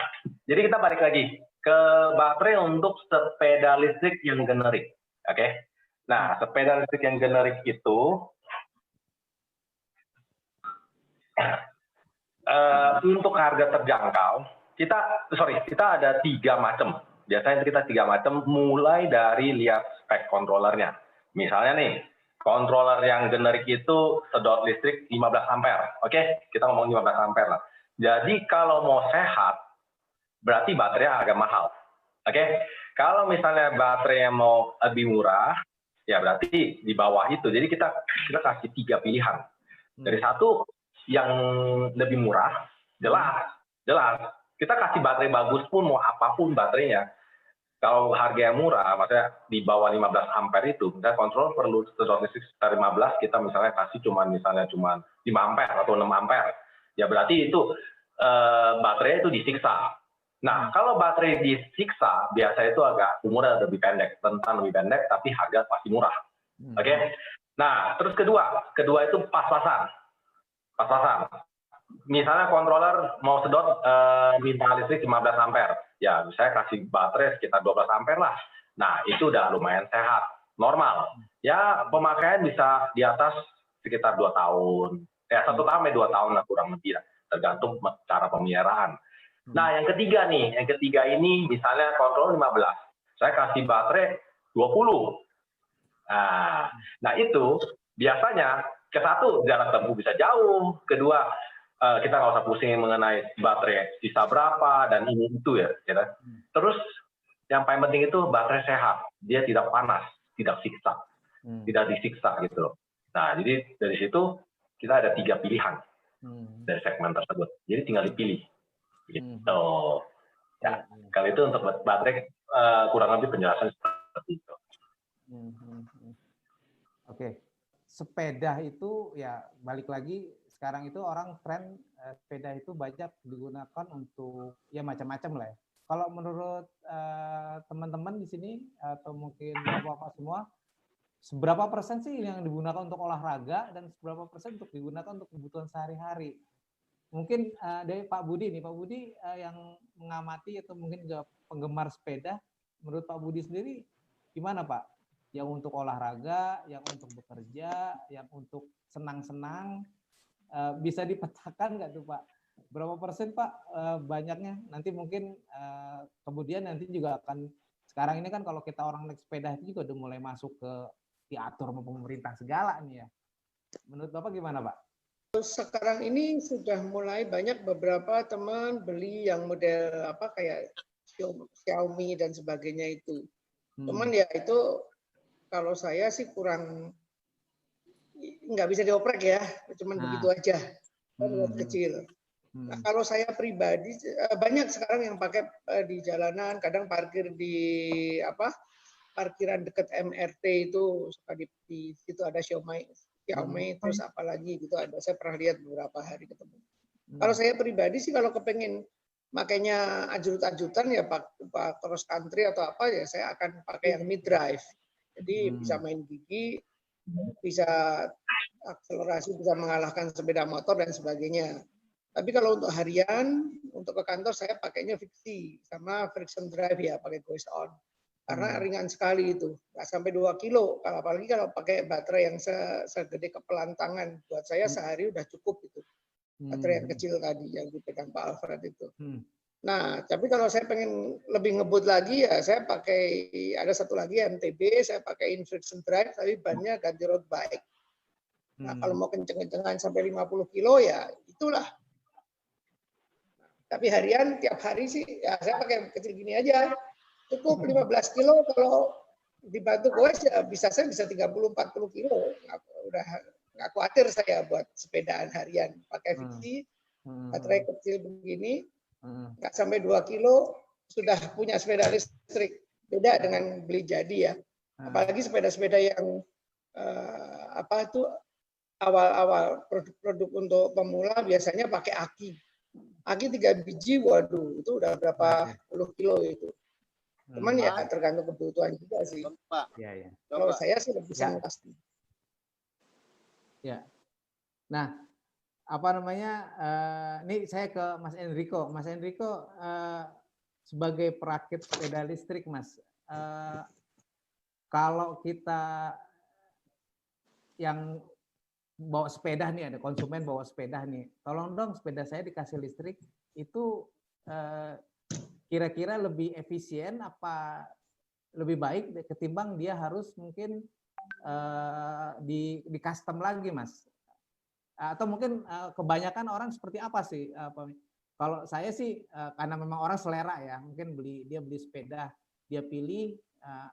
jadi kita balik lagi ke baterai untuk sepeda listrik yang generik. Oke. Nah, sepeda listrik yang generik itu untuk harga terjangkau, kita ada 3 macam. Biasanya kita 3 macam, mulai dari lihat spek controllernya. Misalnya nih, controller yang generik itu sedot listrik 15 ampere. Oke, kita ngomong 15 ampere lah. Jadi kalau mau sehat, berarti baterainya agak mahal. Oke, kalau misalnya baterai yang mau lebih murah, ya berarti di bawah itu. Jadi kita kasih 3 pilihan. Dari satu yang lebih murah, jelas. Kita kasih baterai bagus pun, mau apapun baterainya. Kalau harga yang murah, maksudnya di bawah 15 ampere itu, misalnya kontrol perlu sedot listrik sekitar 15, kita misalnya kasih cuma 5 ampere atau 6 ampere. Ya berarti itu baterai itu disiksa. Nah, kalau baterai disiksa, biasa itu agak umurnya lebih pendek, rentan lebih pendek, tapi harga pasti murah. Oke? Nah, terus kedua itu pas-pasan. Misalnya controller mau sedot minta listrik 15 ampere. Ya, saya kasih baterai sekitar 12 ampere lah. Nah, itu udah lumayan sehat, normal. Ya, pemakaian bisa di atas sekitar 2 tahun. Ya, 1 tahun sampai 2 tahun lah kurang lebih. Tergantung cara pemeliharaan. Nah, yang ketiga ini misalnya kontrol 15. Saya kasih baterai 20. Nah, itu biasanya ke satu jarak tempuh bisa jauh, kedua kita nggak usah pusing mengenai baterai sisa berapa dan ini itu ya. Terus yang paling penting itu baterai sehat, dia tidak panas, tidak siksa, tidak disiksa gitu loh. Nah jadi dari situ kita ada 3 pilihan dari segmen tersebut, jadi tinggal dipilih gitu. Ya, kalau itu untuk baterai kurang lebih penjelasan seperti itu. Oke. Sepeda itu ya balik lagi sekarang itu orang tren sepeda itu banyak digunakan untuk ya macam-macam lah ya. Kalau menurut teman-teman di sini atau mungkin bapak-bapak semua, seberapa persen sih yang digunakan untuk olahraga dan seberapa persen untuk digunakan untuk kebutuhan sehari-hari? Mungkin dari Pak Budi nih, Pak Budi yang mengamati atau mungkin juga penggemar sepeda, menurut Pak Budi sendiri gimana Pak? Yang untuk olahraga, yang untuk bekerja, yang untuk senang-senang, bisa dipetakan nggak tuh Pak? Berapa persen Pak banyaknya? Nanti mungkin kemudian nanti juga akan, sekarang ini kan kalau kita orang naik sepeda itu juga udah mulai masuk ke diatur sama pemerintah segala nih ya. Menurut Bapak gimana Pak? Sekarang ini sudah mulai banyak beberapa teman beli yang model apa kayak Xiaomi dan sebagainya itu. Cuman ya itu kalau saya sih kurang, nggak bisa dioprek ya, cuman begitu aja, kecil. Nah, kalau saya pribadi banyak sekarang yang pakai di jalanan, kadang parkir di parkiran dekat MRT itu suka di situ ada Xiaomi, terus apalagi gitu ada. Saya pernah lihat beberapa hari ketemu. Kalau saya pribadi sih kalau kepengen makanya ajut-ajutan ya Pak cross country atau apa ya saya akan pakai yang mid drive. Jadi bisa main gigi, bisa akselerasi, bisa mengalahkan sepeda motor dan sebagainya. Tapi kalau untuk harian, untuk ke kantor saya pakainya fiksi sama friction drive ya, pakai voice on. Karena ringan sekali itu, nggak sampai 2 kilo. Apalagi kalau pakai baterai yang segede kepelan tangan, buat saya sehari udah cukup itu. Baterai yang kecil tadi yang dipegang Pak Alfred itu. Nah, tapi kalau saya pengen lebih ngebut lagi ya saya pakai, ada satu lagi MTB, saya pakai friction drive tapi bannya ganti road bike. Nah, kalau mau kenceng-kencengan sampai 50 kilo ya itulah. Tapi harian tiap hari sih ya saya pakai kecil gini aja. Cukup 15 kilo kalau dibantu goes ya saya bisa 30-40 kilo. Udah nggak khawatir saya buat sepedaan harian. Pakai fiksi, baterai kecil begini, nggak sampai 2 kilo sudah punya sepeda listrik. Beda dengan beli jadi ya. Apalagi sepeda-sepeda yang awal-awal produk-produk untuk pemula biasanya pakai aki. Aki 3 biji, waduh itu udah berapa puluh kilo itu. Cuman ya tergantung kebutuhan juga sih. Pak. Ya. Kalau saya sih lebih senang pasti. Ya. Nah, apa namanya? Ini saya ke Mas Enrico. Mas Enrico sebagai perakit sepeda listrik, Mas. Kalau kita yang bawa sepeda nih, ada konsumen bawa sepeda nih, tolong dong sepeda saya dikasih listrik, itu kira-kira lebih efisien apa lebih baik ketimbang dia harus mungkin di custom lagi Mas? Atau mungkin kebanyakan orang seperti apa sih? Kalau saya sih karena memang orang selera ya, mungkin dia beli sepeda, dia pilih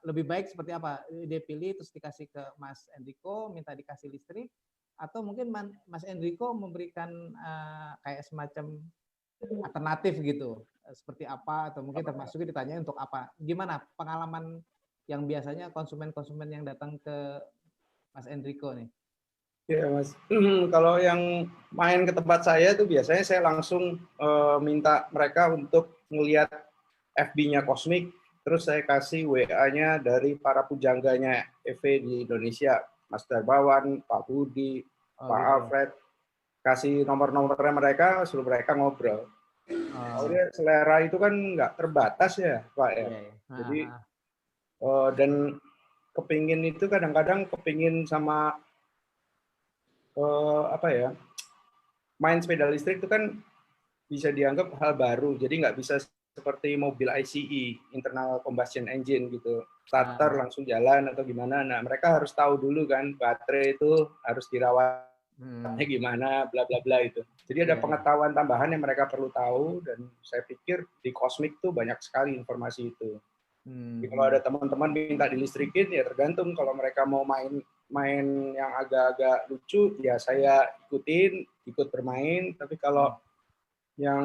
lebih baik seperti apa? Dia pilih terus dikasih ke Mas Enrico, minta dikasih listrik, atau mungkin Mas Enrico memberikan kayak semacam alternatif gitu, seperti apa, atau mungkin termasuk ditanya untuk apa? Gimana pengalaman yang biasanya konsumen-konsumen yang datang ke Mas Enrico nih? Ya Mas, kalau yang main ke tempat saya tuh biasanya saya langsung minta mereka untuk ngelihat FB-nya Cosmic, terus saya kasih WA-nya dari para pujangganya EV di Indonesia, Mas Darbawan, Pak Budi, Pak Alfred, kasih nomor-nomornya mereka, suruh mereka ngobrol. Soalnya selera itu kan nggak terbatas ya Pak ya. Jadi dan kepingin itu kadang-kadang kepingin sama main sepeda listrik itu kan bisa dianggap hal baru, jadi nggak bisa seperti mobil ICE, internal combustion engine gitu. Starter langsung jalan atau gimana. Nah, mereka harus tahu dulu kan baterai itu harus dirawatnya gimana, bla bla bla itu. Jadi ada pengetahuan tambahan yang mereka perlu tahu, dan saya pikir di Cosmic tuh banyak sekali informasi itu. Jadi kalau ada teman-teman minta dilistrikin, ya tergantung. Kalau mereka mau main yang agak-agak lucu, ya saya ikut bermain. Tapi kalau yang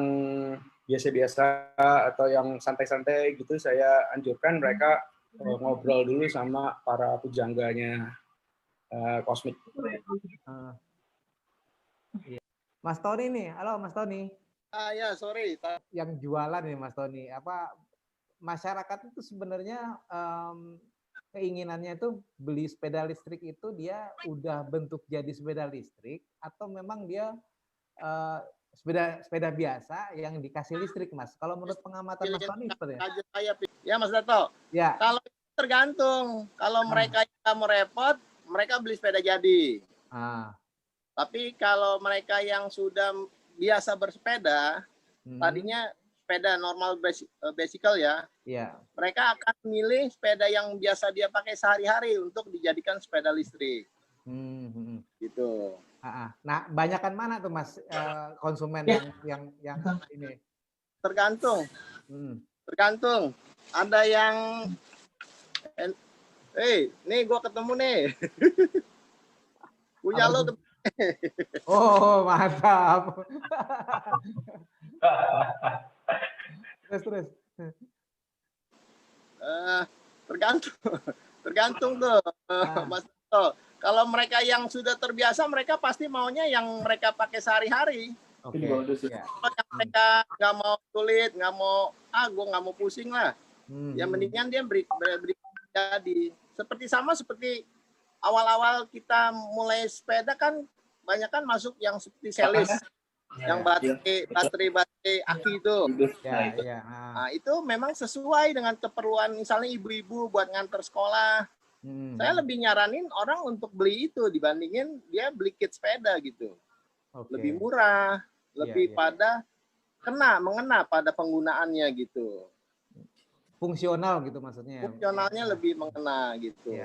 biasa-biasa atau yang santai-santai gitu, saya anjurkan mereka ngobrol dulu sama para pujangganya Cosmic. Mas Tony nih, halo Mas Tony. Ya, sorry. Yang jualan nih Mas Tony, apa masyarakat itu sebenarnya keinginannya itu beli sepeda listrik itu dia udah bentuk jadi sepeda listrik atau memang dia sepeda biasa yang dikasih listrik, Mas? Kalau menurut pengamatan Mas Tony seperti apa? Ya, Mas Dato. Ya. Kalau tergantung. Kalau mereka yang mau repot, mereka beli sepeda jadi. Tapi kalau mereka yang sudah biasa bersepeda, tadinya sepeda normal bicycle ya, mereka akan memilih sepeda yang biasa dia pakai sehari-hari untuk dijadikan sepeda listrik. Gitu. Nah, banyakan mana tuh Mas konsumen yang ini? Tergantung. Tergantung. Ada yang nih gua ketemu nih. Punya lo. Oh, mantap. Terus. Tergantung tuh, Mas Tito. Kalau mereka yang sudah terbiasa, mereka pasti maunya yang mereka pakai sehari-hari. Kalau yang mereka nggak mau sulit, nggak mau, gue nggak mau pusing lah. Yang mendingan dia beri jadi seperti awal-awal kita mulai sepeda kan banyak kan masuk yang seperti selis, yang baterai aki itu. Nah, itu memang sesuai dengan keperluan misalnya ibu-ibu buat nganter sekolah. Saya lebih nyaranin orang untuk beli itu dibandingin dia beli kit sepeda gitu. Lebih murah, lebih pada mengena pada penggunaannya gitu. Fungsional gitu maksudnya. Fungsionalnya lebih mengena gitu.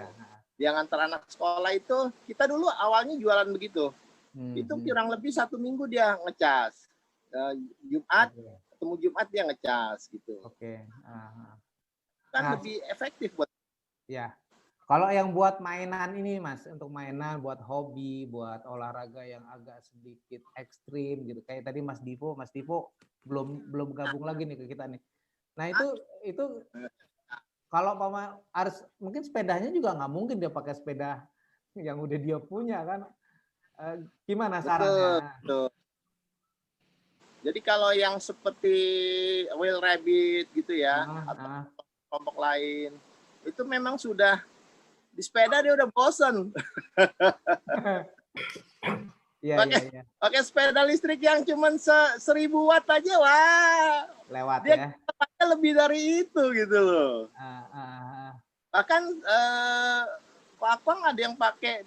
Yang ngantar anak sekolah itu kita dulu awalnya jualan begitu. Itu kurang lebih 1 minggu dia ngecas. Jumat ketemu Jumat dia ngecas gitu. Kan lebih efektif buat. Ya. Kalau yang buat mainan ini Mas, untuk mainan, buat hobi, buat olahraga yang agak sedikit ekstrim gitu. Kayak tadi Mas Divo belum gabung lagi nih ke kita nih. Nah itu kalau harus mungkin sepedanya juga nggak mungkin dia pakai sepeda yang udah dia punya kan. Gimana sarannya? Betul. Jadi kalau yang seperti Wheel Rabbit gitu ya, atau kelompok lain, itu memang sudah di sepeda dia udah bosan. Pakai sepeda listrik yang cuma 1000 watt aja, wah. Lewat dia pakai lebih dari itu gitu loh. Bahkan Pak Akpang ada yang pakai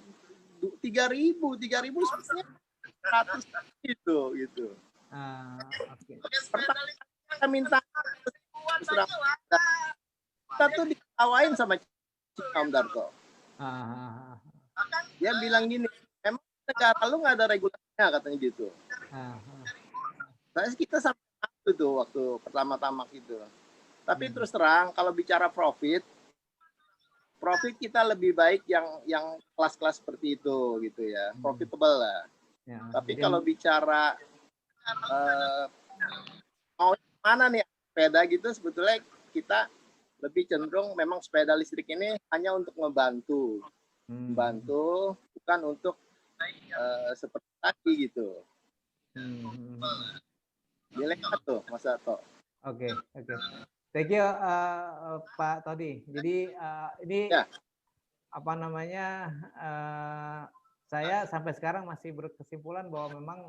3.000 sebenarnya 100 gitu. Kita minta kita tuh diketawain sama Om Darto. Dia bilang gini, memang negara lu nggak ada regulasinya katanya gitu. Kita sampai itu waktu pertama-tama gitu. Tapi terus terang kalau bicara profit kita lebih baik yang kelas-kelas seperti itu gitu ya, profitable lah. Tapi kalau bicara mau mana nih sepeda gitu, sebetulnya kita lebih cenderung memang sepeda listrik ini hanya untuk membantu, bukan untuk seperti tadi gitu. Dilihat tuh Mas Dato. Oke. Thank you Pak Tony. Jadi ini apa namanya? Saya sampai sekarang masih berkesimpulan bahwa memang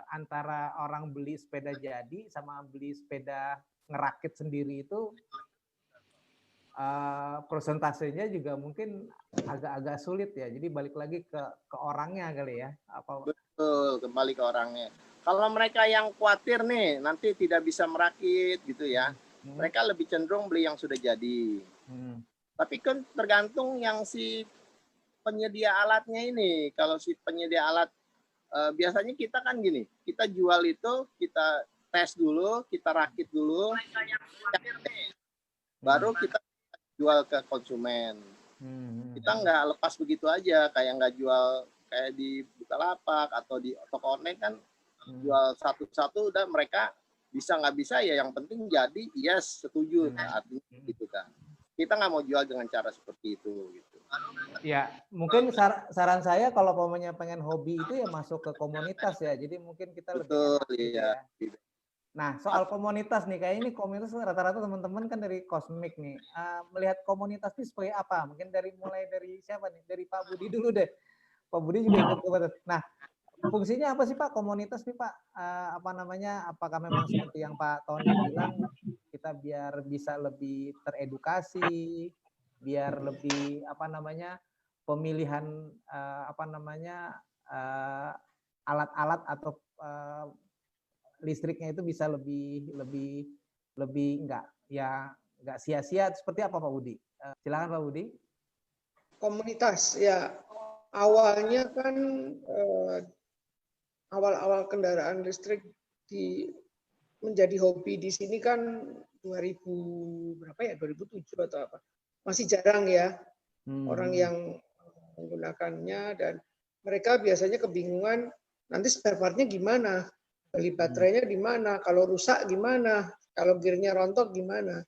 antara orang beli sepeda jadi sama beli sepeda ngerakit sendiri itu persentasenya juga mungkin agak-agak sulit ya. Jadi balik lagi ke orangnya kali ya. Betul, kembali ke orangnya. Kalau mereka yang khawatir nih nanti tidak bisa merakit gitu ya, mereka lebih cenderung beli yang sudah jadi. Tapi kan tergantung yang si penyedia alatnya ini. Kalau si penyedia alat biasanya kita kan gini, kita jual itu kita tes dulu, kita rakit dulu, baru kita jual ke konsumen. Kita nggak lepas begitu aja, kayak nggak jual kayak di Bukalapak atau di toko online kan jual satu-satu udah mereka bisa nggak bisa ya yang penting jadi yes setuju artinya gitu kan. Kita nggak mau jual dengan cara seperti itu gitu. Ya, mungkin saran saya kalau pokoknya pengen hobi itu ya masuk ke komunitas ya. Jadi mungkin kita lebih Betul, gitu iya. ya. Nah, soal komunitas nih, kayak ini komunitas rata-rata teman-teman kan dari Cosmic nih. Melihat komunitas ini seperti apa? Mungkin mulai dari siapa nih? Dari Pak Budi dulu deh. Pak Budi juga ikut komunitas. Nah, fungsinya apa sih Pak komunitas nih Pak? Apa namanya? Apakah memang seperti yang Pak Tony bilang kita biar bisa lebih teredukasi, biar lebih apa namanya pemilihan apa namanya alat-alat atau listriknya itu bisa lebih enggak sia-sia seperti apa Pak Budi? Silakan Pak Budi. Komunitas ya awalnya kan awal-awal kendaraan listrik menjadi hobi di sini kan 2000 berapa ya 2007 atau apa masih jarang ya orang yang menggunakannya dan mereka biasanya kebingungan nanti spare part-nya gimana, beli baterainya di mana, kalau rusak gimana, kalau gearnya rontok gimana.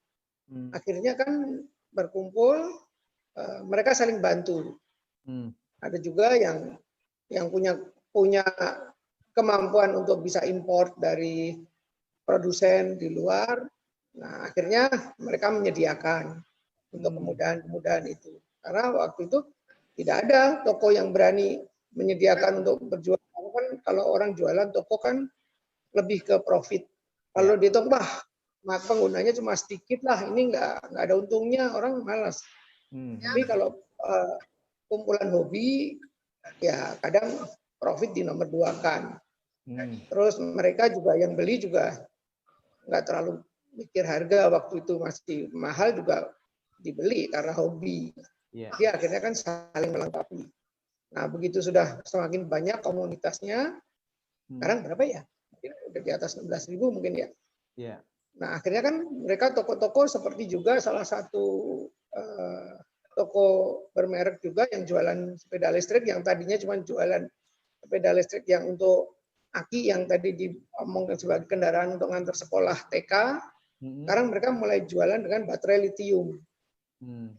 Akhirnya kan berkumpul, mereka saling bantu. Ada juga yang punya kemampuan untuk bisa import dari produsen di luar. Nah, akhirnya mereka menyediakan untuk kemudahan-kemudahan itu. Karena waktu itu tidak ada toko yang berani menyediakan untuk berjualan. Kan kalau orang jualan toko kan lebih ke profit. Kalau di toko penggunanya cuma sedikit lah, ini nggak ada untungnya, orang malas. Tapi kalau kumpulan hobi, ya kadang profit di nomor dua kan. Terus mereka juga yang beli juga nggak terlalu mikir harga, waktu itu masih mahal juga dibeli karena hobi. Jadi akhirnya kan saling melengkapi. Nah begitu sudah semakin banyak komunitasnya, sekarang berapa ya? Mungkin udah di atas 16.000 mungkin ya. Nah akhirnya kan mereka toko-toko seperti juga salah satu toko bermerek juga yang jualan sepeda listrik yang tadinya cuma jualan sepeda listrik yang untuk aki yang tadi diomongkan sebagai kendaraan untuk ngantar sekolah TK. Sekarang mereka mulai jualan dengan baterai litium.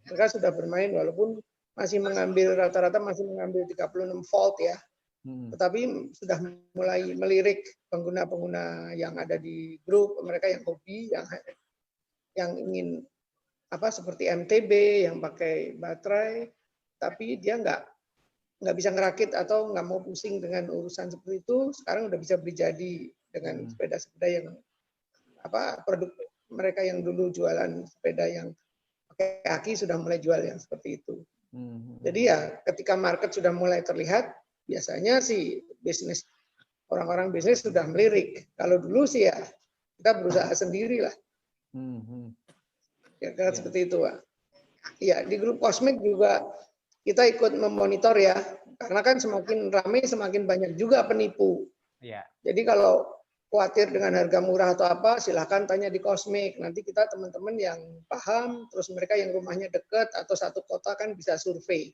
Mereka sudah bermain walaupun masih mengambil rata-rata masih mengambil 36 volt ya. Tetapi sudah mulai melirik pengguna-pengguna yang ada di grup mereka yang hobi yang ingin apa seperti MTB yang pakai baterai tapi dia nggak bisa ngerakit atau nggak mau pusing dengan urusan seperti itu, sekarang udah bisa beli jadi dengan sepeda-sepeda yang apa produk mereka yang dulu jualan sepeda yang pakai aki sudah mulai jual yang seperti itu. Jadi ya ketika market sudah mulai terlihat, biasanya sih bisnis orang-orang bisnis sudah melirik. Kalau dulu sih ya kita berusaha sendiri lah. Ya kan seperti itu, Pak. Ya di grup Cosmic juga kita ikut memonitor ya, karena kan semakin ramai semakin banyak juga penipu. Jadi kalau khawatir dengan harga murah atau apa, silahkan tanya di Cosmic. Nanti kita teman-teman yang paham, terus mereka yang rumahnya dekat atau satu kota kan bisa survei.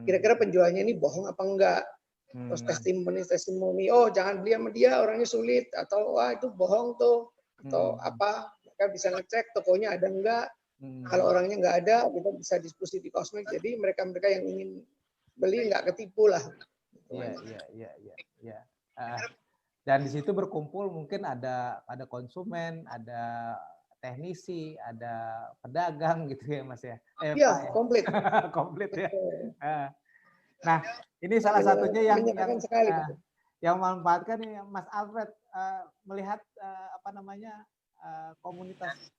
Kira-kira penjualnya ini bohong apa enggak? Terus testimoni, oh jangan beli sama dia, orangnya sulit. Atau wah itu bohong tuh. Atau apa, mereka bisa ngecek tokonya ada enggak. Kalau orangnya nggak ada, kita bisa diskusi di Cosmic. Jadi mereka-mereka yang ingin beli nggak ketipu lah. Iya. Dan di situ berkumpul mungkin ada konsumen, ada teknisi, ada pedagang gitu ya Mas ya. Iya, komplit. Komplit ya. Nah, ini salah satunya yang memanfaatkan ini Mas Alfred melihat apa namanya komunitas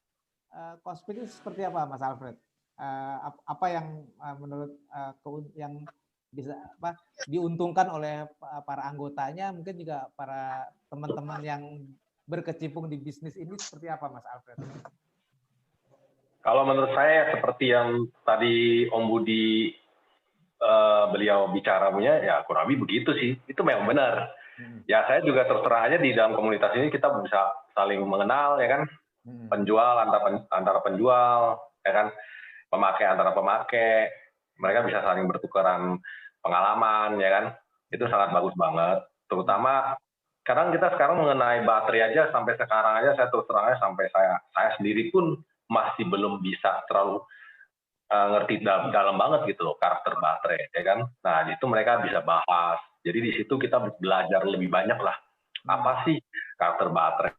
Cosmic itu seperti apa Mas Alfred? Apa yang menurut yang bisa apa diuntungkan oleh para anggotanya, mungkin juga para teman-teman yang berkecimpung di bisnis ini seperti apa, Mas Alfred? Kalau menurut saya seperti yang tadi Om Budi beliau bicara punya, ya kurang lebih begitu sih. Itu memang benar. Ya saya juga terus terang aja di dalam komunitas ini kita bisa saling mengenal, ya kan. Penjual antara penjual, ya kan. Pemakai antara pemakai, mereka bisa saling bertukaran pengalaman, ya kan. Itu sangat bagus banget. Terutama kadang kita sekarang mengenai baterai aja, sampai sekarang aja saya terus terang aja sampai saya sendiri pun masih belum bisa terlalu ngerti dalam banget gitu loh karakter baterai, ya kan. Nah itu mereka bisa bahas. Jadi di situ kita belajar lebih banyak lah. Apa sih karakter baterai?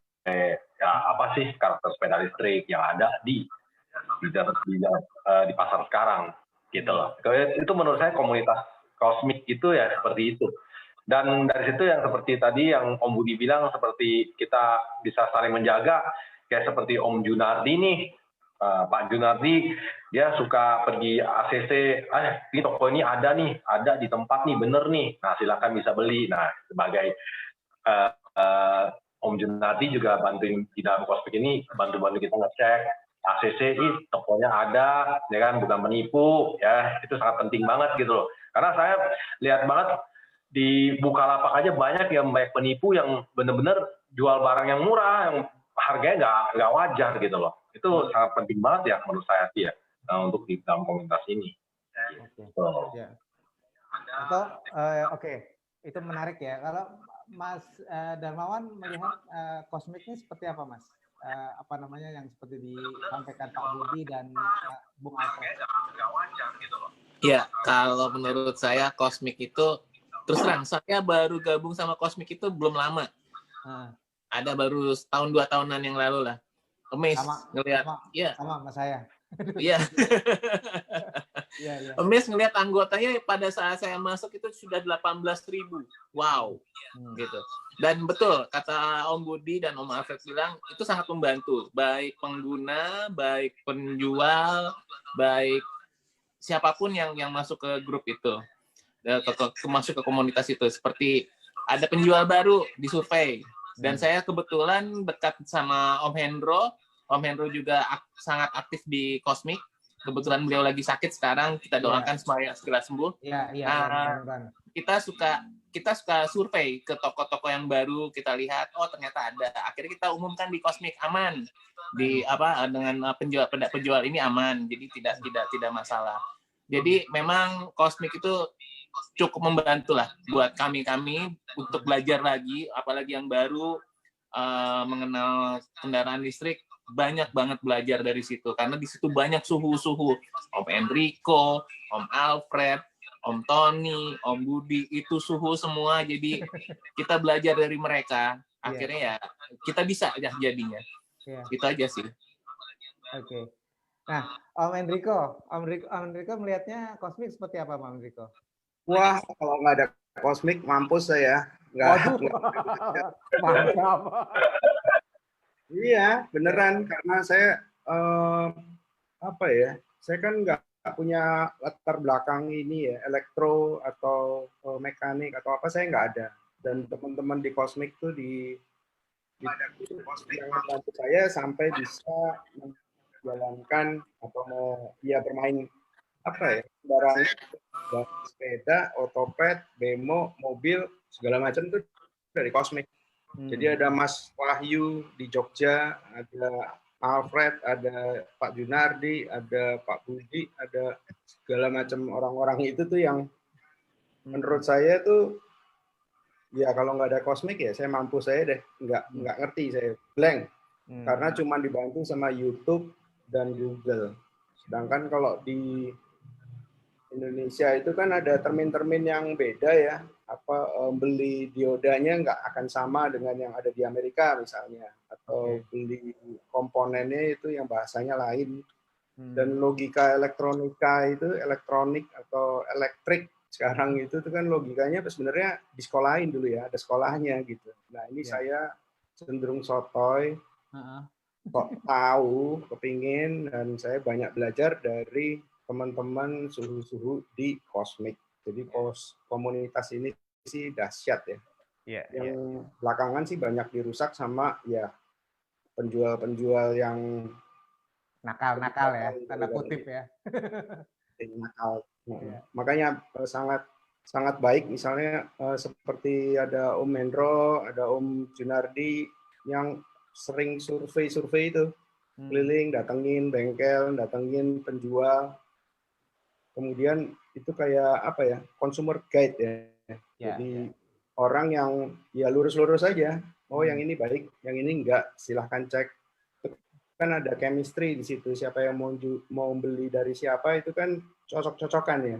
Ya apa sih karakter sepeda listrik yang ada di pasar sekarang gitu loh. Itu menurut saya komunitas kosmik itu ya seperti itu. Dan dari situ yang seperti tadi yang Om Budi bilang, seperti kita bisa saling menjaga, kayak seperti Om Junardi nih. Pak Junardi dia suka pergi ACC, di toko ini ada nih, ada di tempat nih, bener nih, nah silakan bisa beli. Nah sebagai Om Junardi juga bantuin di dalam kosmik ini, bantu-bantu kita ngecek ACC ini tokonya ada, ya kan, bukan menipu, ya itu sangat penting banget gitu loh. Karena saya lihat banget di Bukalapak aja banyak penipu yang bener-bener jual barang yang murah, yang harganya nggak wajar gitu loh. Itu sangat penting banget ya menurut saya sih ya, untuk di dalam komunitas ini. Oke. Ya. Atau oke, itu menarik ya. Kalau Mas Darmawan melihat kosmik ini seperti apa, Mas? Apa namanya yang seperti disampaikan Pak Budi dan Bung Alfred? Ya, kalau menurut saya kosmik itu, terus terang saya baru gabung sama kosmik itu belum lama. Ada baru setahun 2 tahunan yang lalu lah. Ngelihat, ya. Sama Mas saya. Iya. Ya. Ngelihat anggotanya pada saat saya masuk itu sudah 18.000. Wow. Gitu. Dan betul kata Om Budi dan Om Alfred bilang itu sangat membantu, baik pengguna, baik penjual, baik siapapun yang masuk ke grup itu, masuk ke komunitas itu. Seperti ada penjual baru di survei, dan saya kebetulan dekat sama Om Hendro. Om Hendro juga sangat aktif di kosmik. Kebetulan beliau lagi sakit sekarang. Kita doakan supaya segera sembuh. Kita suka survei ke toko-toko yang baru. Kita lihat, oh ternyata ada. Akhirnya kita umumkan di kosmik aman. Dengan penjual ini aman. Jadi tidak masalah. Jadi memang kosmik itu cukup membantu lah buat kami untuk belajar lagi, apalagi yang baru mengenal kendaraan listrik. Banyak banget belajar dari situ, karena di situ banyak suhu-suhu. Om Enrico, Om Alfred, Om Tony, Om Budi, itu suhu semua. Jadi kita belajar dari mereka. Akhirnya ya kita bisa ya jadinya. Itu aja sih. Oke. Nah, Om Enrico melihatnya kosmik seperti apa, Om Enrico? Wah, kalau nggak ada kosmik, mampus saya. Nggak. Iya, beneran. Karena saya, saya kan nggak punya latar belakang ini ya, elektro atau mekanik atau apa, saya nggak ada. Dan teman-teman di kosmik tuh yang membantu saya sampai bisa menjalankan atau bermain kendaraan, sepeda, otopet, bemo, mobil, segala macam tuh dari kosmik. Jadi ada Mas Wahyu di Jogja, ada Alfred, ada Pak Junardi, ada Pak Budi, ada segala macam orang-orang itu tuh yang menurut saya tuh ya kalau nggak ada kosmik ya saya mampus saya deh, nggak ngerti, saya blank. Karena cuma dibantu sama YouTube dan Google. Sedangkan kalau di Indonesia itu kan ada termin-termin yang beda ya, beli diodanya nggak akan sama dengan yang ada di Amerika misalnya, atau beli komponennya itu yang bahasanya lain. Dan logika elektronik atau elektrik sekarang itu tuh kan logikanya sebenarnya disekolahin dulu ya, ada sekolahnya gitu. Nah ini saya cenderung sotoy, kok tahu, kepingin, dan saya banyak belajar dari teman-teman suhu-suhu di kosmik. Jadi komunitas ini sih dahsyat ya. Yang belakangan sih banyak dirusak sama ya penjual-penjual yang nakal ya, tanda kutip ya. Nakal. Makanya sangat baik misalnya seperti ada Om Hendro, ada Om Junardi yang sering survei itu, keliling, datengin bengkel, datengin penjual. Kemudian itu kayak apa ya, consumer guide ya. Jadi orang yang ya lurus-lurus aja, oh yang ini baik, yang ini enggak, silahkan cek. Kan ada chemistry di situ, siapa yang mau beli dari siapa itu kan cocok-cocokan ya.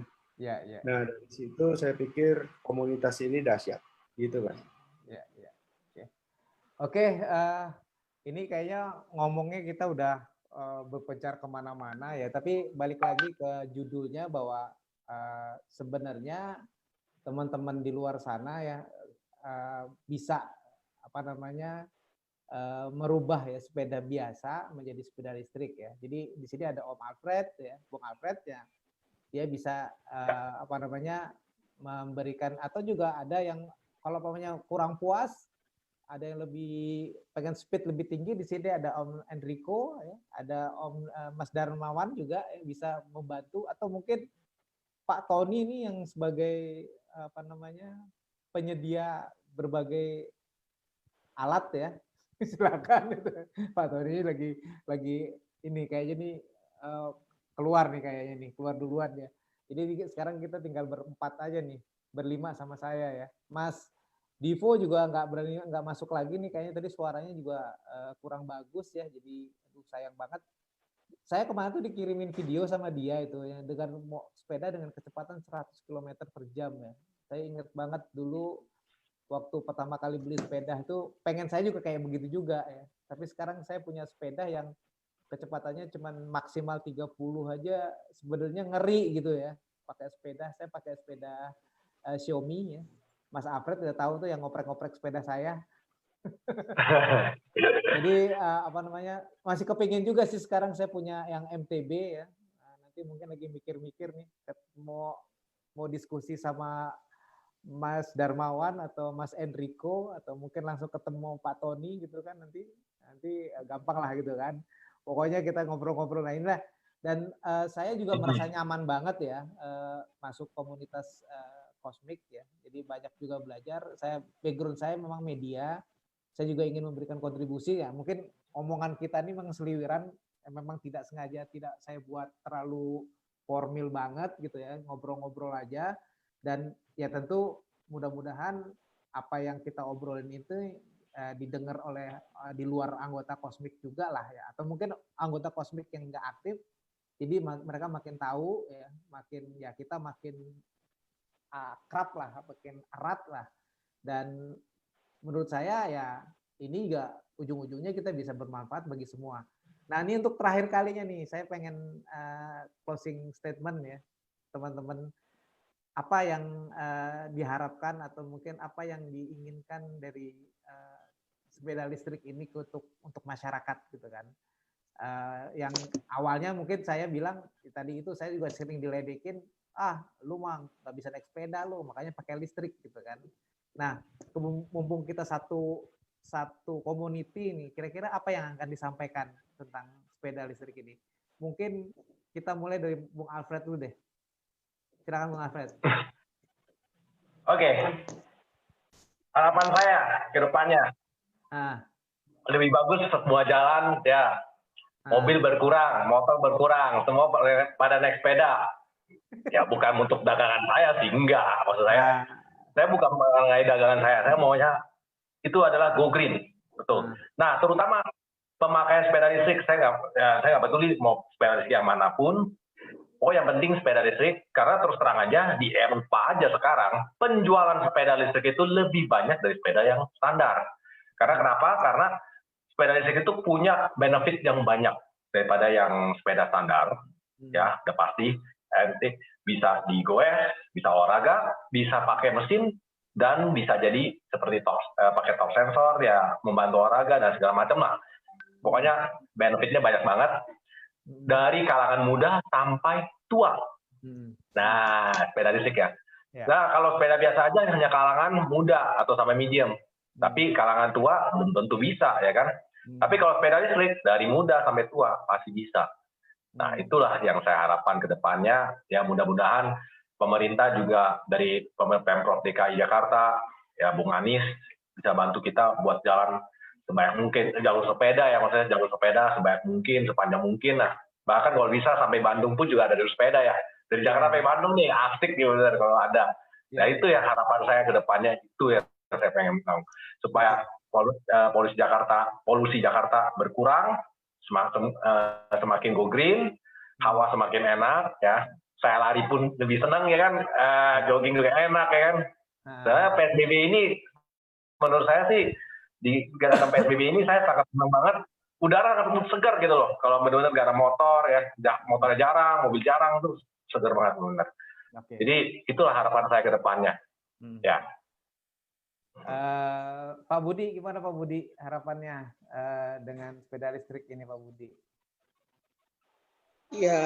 Nah dari situ saya pikir komunitas ini dahsyat, gitu kan. Oke, ini kayaknya ngomongnya kita udah berpencar kemana-mana ya, tapi balik lagi ke judulnya bahwa sebenarnya teman-teman di luar sana ya bisa merubah ya sepeda biasa menjadi sepeda listrik ya. Jadi di sini ada Om Alfred ya, Bung Alfred ya, dia bisa memberikan, atau juga ada yang kalau kurang puas, ada yang lebih pengen speed lebih tinggi, di sini ada Om Enrico ya, ada Om Mas Darmawan juga ya, bisa membantu, atau mungkin Pak Tony ini yang sebagai penyedia berbagai alat ya. Silakan itu. Pak Tony lagi ini kayaknya nih keluar duluan ya. Jadi sekarang kita tinggal berempat aja nih, berlima sama saya ya. Mas Divo juga nggak masuk lagi nih, kayaknya tadi suaranya juga kurang bagus ya. Jadi sayang banget. Saya kemarin tuh dikirimin video sama dia itu ya, dengan sepeda dengan kecepatan 100 km per jam ya. Saya ingat banget dulu waktu pertama kali beli sepeda itu pengen saya juga kayak begitu juga ya. Tapi sekarang saya punya sepeda yang kecepatannya cuma maksimal 30 aja, sebenarnya ngeri gitu ya. Saya pakai sepeda Xiaomi ya. Mas Alfred udah tahu tuh yang ngoprek-ngoprek sepeda saya. Jadi masih kepingin juga sih sekarang saya punya yang MTB ya. Nah, nanti mungkin lagi mikir-mikir nih mau diskusi sama Mas Darmawan atau Mas Enrico, atau mungkin langsung ketemu Pak Tony gitu kan, nanti gampang lah gitu kan. Pokoknya kita ngobrol-ngobrol nah inilah. Dan saya juga merasa nyaman banget ya masuk komunitas Cosmic ya. Jadi banyak juga belajar. Background saya memang media. Saya juga ingin memberikan kontribusi ya. Mungkin omongan kita ini memang seliwiran, memang tidak sengaja, tidak saya buat terlalu formal banget gitu ya, ngobrol-ngobrol aja. Dan ya tentu mudah-mudahan apa yang kita obrolin itu didengar oleh di luar anggota Cosmic juga lah ya, atau mungkin anggota Cosmic yang nggak aktif, jadi mereka makin tahu ya, kita makin akrab lah, makin erat lah. Dan menurut saya ya ini juga ujung-ujungnya kita bisa bermanfaat bagi semua. Nah ini untuk terakhir kalinya nih, saya pengen closing statement ya teman-teman. Apa yang diharapkan atau mungkin apa yang diinginkan dari sepeda listrik ini untuk masyarakat gitu kan. Yang awalnya mungkin saya bilang tadi itu, saya juga sering diledekin, lu mah nggak bisa naik sepeda lu, makanya pakai listrik gitu kan. Nah mumpung kita satu community ini, kira-kira apa yang akan disampaikan tentang sepeda listrik ini? Mungkin kita mulai dari Bung Alfred dulu deh. Silakan Bung Alfred. Oke. Harapan saya ke depannya lebih bagus semua jalan ya. Mobil berkurang, motor berkurang, semua pada naik sepeda. Ya bukan untuk dagangan saya sih, enggak. Maksud saya bukan mengenai dagangan saya maunya itu adalah go green, betul. Nah terutama pemakaian sepeda listrik, saya nggak peduli mau sepeda listrik yang manapun. Yang penting sepeda listrik, karena terus terang aja di Eropa aja sekarang penjualan sepeda listrik itu lebih banyak dari sepeda yang standar. Karena kenapa? Karena sepeda listrik itu punya benefit yang banyak daripada yang sepeda standar. Ya, udah pasti. Bisa digoes, bisa olahraga, bisa pakai mesin, dan bisa jadi seperti pakai top sensor ya, membantu olahraga dan segala macam lah. Pokoknya benefitnya banyak banget. Dari kalangan muda sampai tua. Nah, sepeda listrik ya. Ya. Nah, kalau sepeda biasa aja hanya kalangan muda atau sampai medium. Tapi kalangan tua belum tentu bisa, ya kan? Tapi kalau sepeda listrik dari muda sampai tua pasti bisa. Nah, itulah yang saya harapkan ke depannya. Ya, mudah-mudahan pemerintah juga dari Pemprov DKI Jakarta, ya Bung Anies bisa bantu kita buat jalan sebanyak mungkin, jalur sepeda ya, maksudnya jalur sepeda sebanyak mungkin, sepanjang mungkin. Nah, bahkan kalau bisa sampai Bandung pun juga ada jalur sepeda ya. Dari Jakarta sampai Bandung nih, asik gitu kalau ada. Nah, itu ya harapan saya ke depannya, itu ya saya pengen tahu. Supaya polusi Jakarta berkurang, semakin go green, hawa semakin enak ya. Saya lari pun lebih senang ya kan, jogging juga enak ya kan. Nah, PSBB ini menurut saya sih di gerakan PSBB ini saya sangat senang banget. Udara sangat segar gitu loh. Kalau benar-benar gak ada motor ya, motornya jarang, mobil jarang, tuh segar banget benar. Oke. Jadi itulah harapan saya ke depannya. Ya. Pak Budi, gimana Pak Budi harapannya dengan sepeda listrik ini Pak Budi? Ya,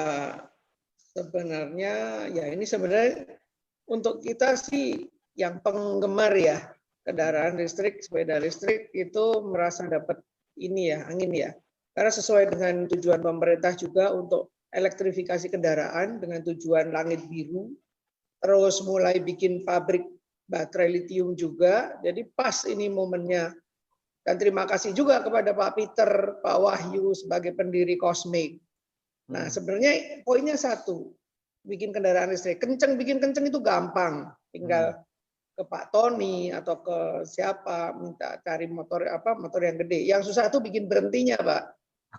sebenarnya ya ini sebenarnya untuk kita sih yang penggemar ya kendaraan listrik, sepeda listrik itu merasa dapat ini ya, angin ya. Karena sesuai dengan tujuan pemerintah juga untuk elektrifikasi kendaraan dengan tujuan langit biru, terus mulai bikin pabrik baterai litium juga, jadi pas ini momennya. Dan terima kasih juga kepada Pak Peter, Pak Wahyu sebagai pendiri Cosmic. Nah, sebenarnya poinnya satu, bikin kendaraan listrik. Bikin kenceng itu gampang, tinggal ke Pak Tony atau ke siapa minta cari motor yang gede. Yang susah tuh bikin berhentinya, Pak.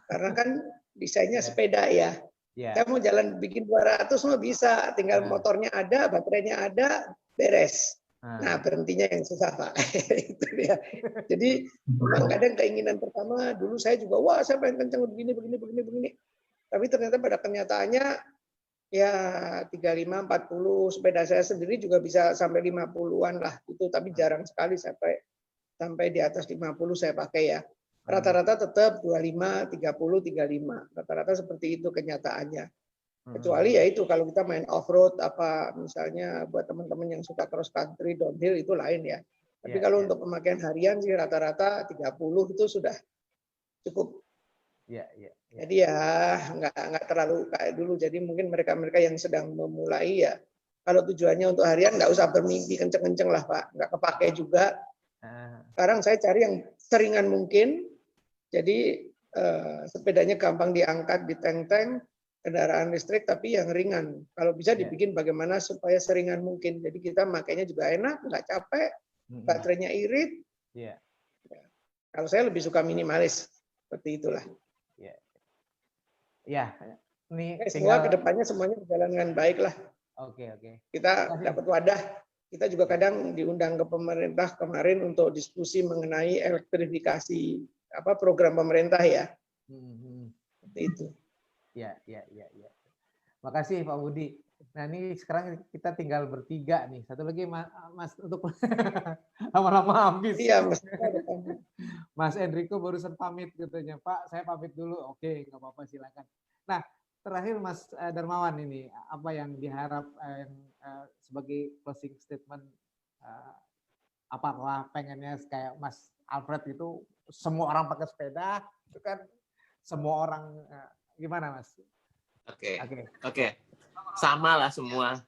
Karena kan desainnya sepeda ya. Saya mau jalan bikin 200 mah bisa, tinggal motornya ada, baterainya ada, beres. Nah, berhentinya yang susah, Pak. Itu dia. Jadi kadang keinginan pertama dulu saya juga, wah saya pengen kenceng begini. Tapi ternyata pada kenyataannya ya 35, 40, sepeda saya sendiri juga bisa sampai 50-an lah. Itu tapi jarang sekali sampai di atas 50 saya pakai ya. Rata-rata tetap 25, 30, 35. Rata-rata seperti itu kenyataannya. Kecuali ya itu kalau kita main off-road apa misalnya buat teman-teman yang suka cross country, downhill itu lain ya. Tapi kalau untuk pemakaian harian sih rata-rata 30 itu sudah cukup. Jadi ya nggak terlalu kayak dulu. Jadi mungkin mereka-mereka yang sedang memulai ya kalau tujuannya untuk harian nggak usah bermimpi kenceng-kenceng lah Pak. Nggak kepake juga. Sekarang saya cari yang seringan mungkin. Jadi sepedanya gampang diangkat di tank-tank. Kendaraan listrik tapi yang ringan. Kalau bisa dibikin bagaimana supaya seringan mungkin. Jadi kita makainya juga enak, nggak capek, baterainya irit. Kalau saya lebih suka minimalis seperti itulah. Ini semua kedepannya semuanya berjalan dengan baik lah. Oke. Kita dapat wadah. Kita juga kadang diundang ke pemerintah kemarin untuk diskusi mengenai elektrifikasi program pemerintah ya. Seperti itu. Ya. Makasih Pak Budi. Nah ini sekarang kita tinggal bertiga nih. Satu lagi Mas untuk lama-lama habis. Iya Mas. Mas Enrico barusan pamit katanya. Pak saya pamit dulu. Oke nggak apa-apa silakan. Nah terakhir Mas Darmawan ini apa yang diharap sebagai closing statement? Apakah pengennya kayak Mas Alfred itu semua orang pakai sepeda? Itu kan semua orang gimana Mas? Oke. Sama lah semua.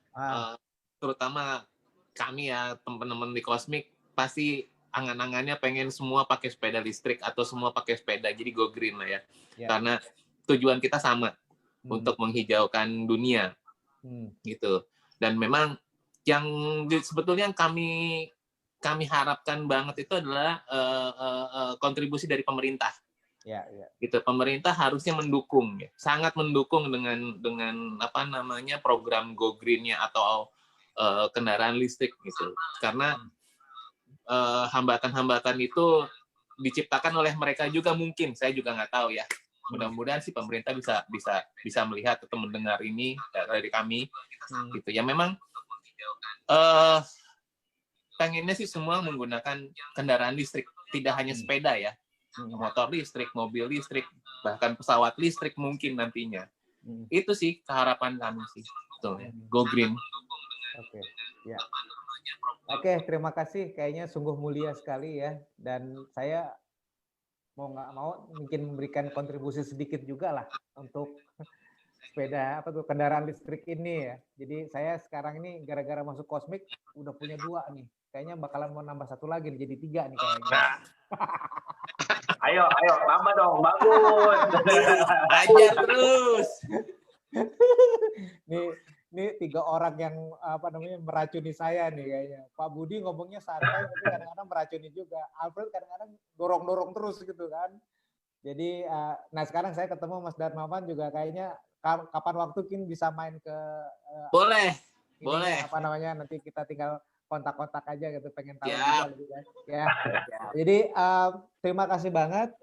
Terutama kami ya teman-teman di Cosmic pasti angan-angannya pengen semua pakai sepeda listrik atau semua pakai sepeda jadi go green lah ya. Karena tujuan kita sama untuk menghijaukan dunia gitu. Dan memang yang sebetulnya kami harapkan banget itu adalah kontribusi dari pemerintah. Gitu, pemerintah harusnya mendukung, sangat mendukung dengan program Go Green-nya atau kendaraan listrik gitu. Karena hambatan-hambatan itu diciptakan oleh mereka juga mungkin, saya juga nggak tahu ya. Mudah-mudahan sih pemerintah bisa melihat atau mendengar ini dari kami, gitu. Ya memang pengennya sih semua menggunakan kendaraan listrik, tidak hanya sepeda ya. Motor listrik, mobil listrik, bahkan pesawat listrik mungkin nantinya. Itu sih harapan kami sih. Go green. Oke, ya. Oke, terima kasih. Kayaknya sungguh mulia sekali ya. Dan saya mau nggak mau mungkin memberikan kontribusi sedikit juga lah untuk sepeda kendaraan listrik ini ya. Jadi saya sekarang ini gara-gara masuk Cosmic udah punya 2 nih. Kayaknya bakalan mau nambah 1 lagi jadi 3 nih kayaknya. Ayo, tambah dong, bagus. Ajar terus. Ini 3 orang yang meracuni saya nih kayaknya. Pak Budi ngomongnya santai tapi kadang-kadang meracuni juga. Alfred kadang-kadang dorong-dorong terus gitu kan. Jadi nah sekarang saya ketemu Mas Darmawan juga kayaknya kapan waktu bisa main ke boleh nanti kita tinggal kontak-kontak aja gitu, pengen tahu juga lebih kan. Ya. Jadi terima kasih banget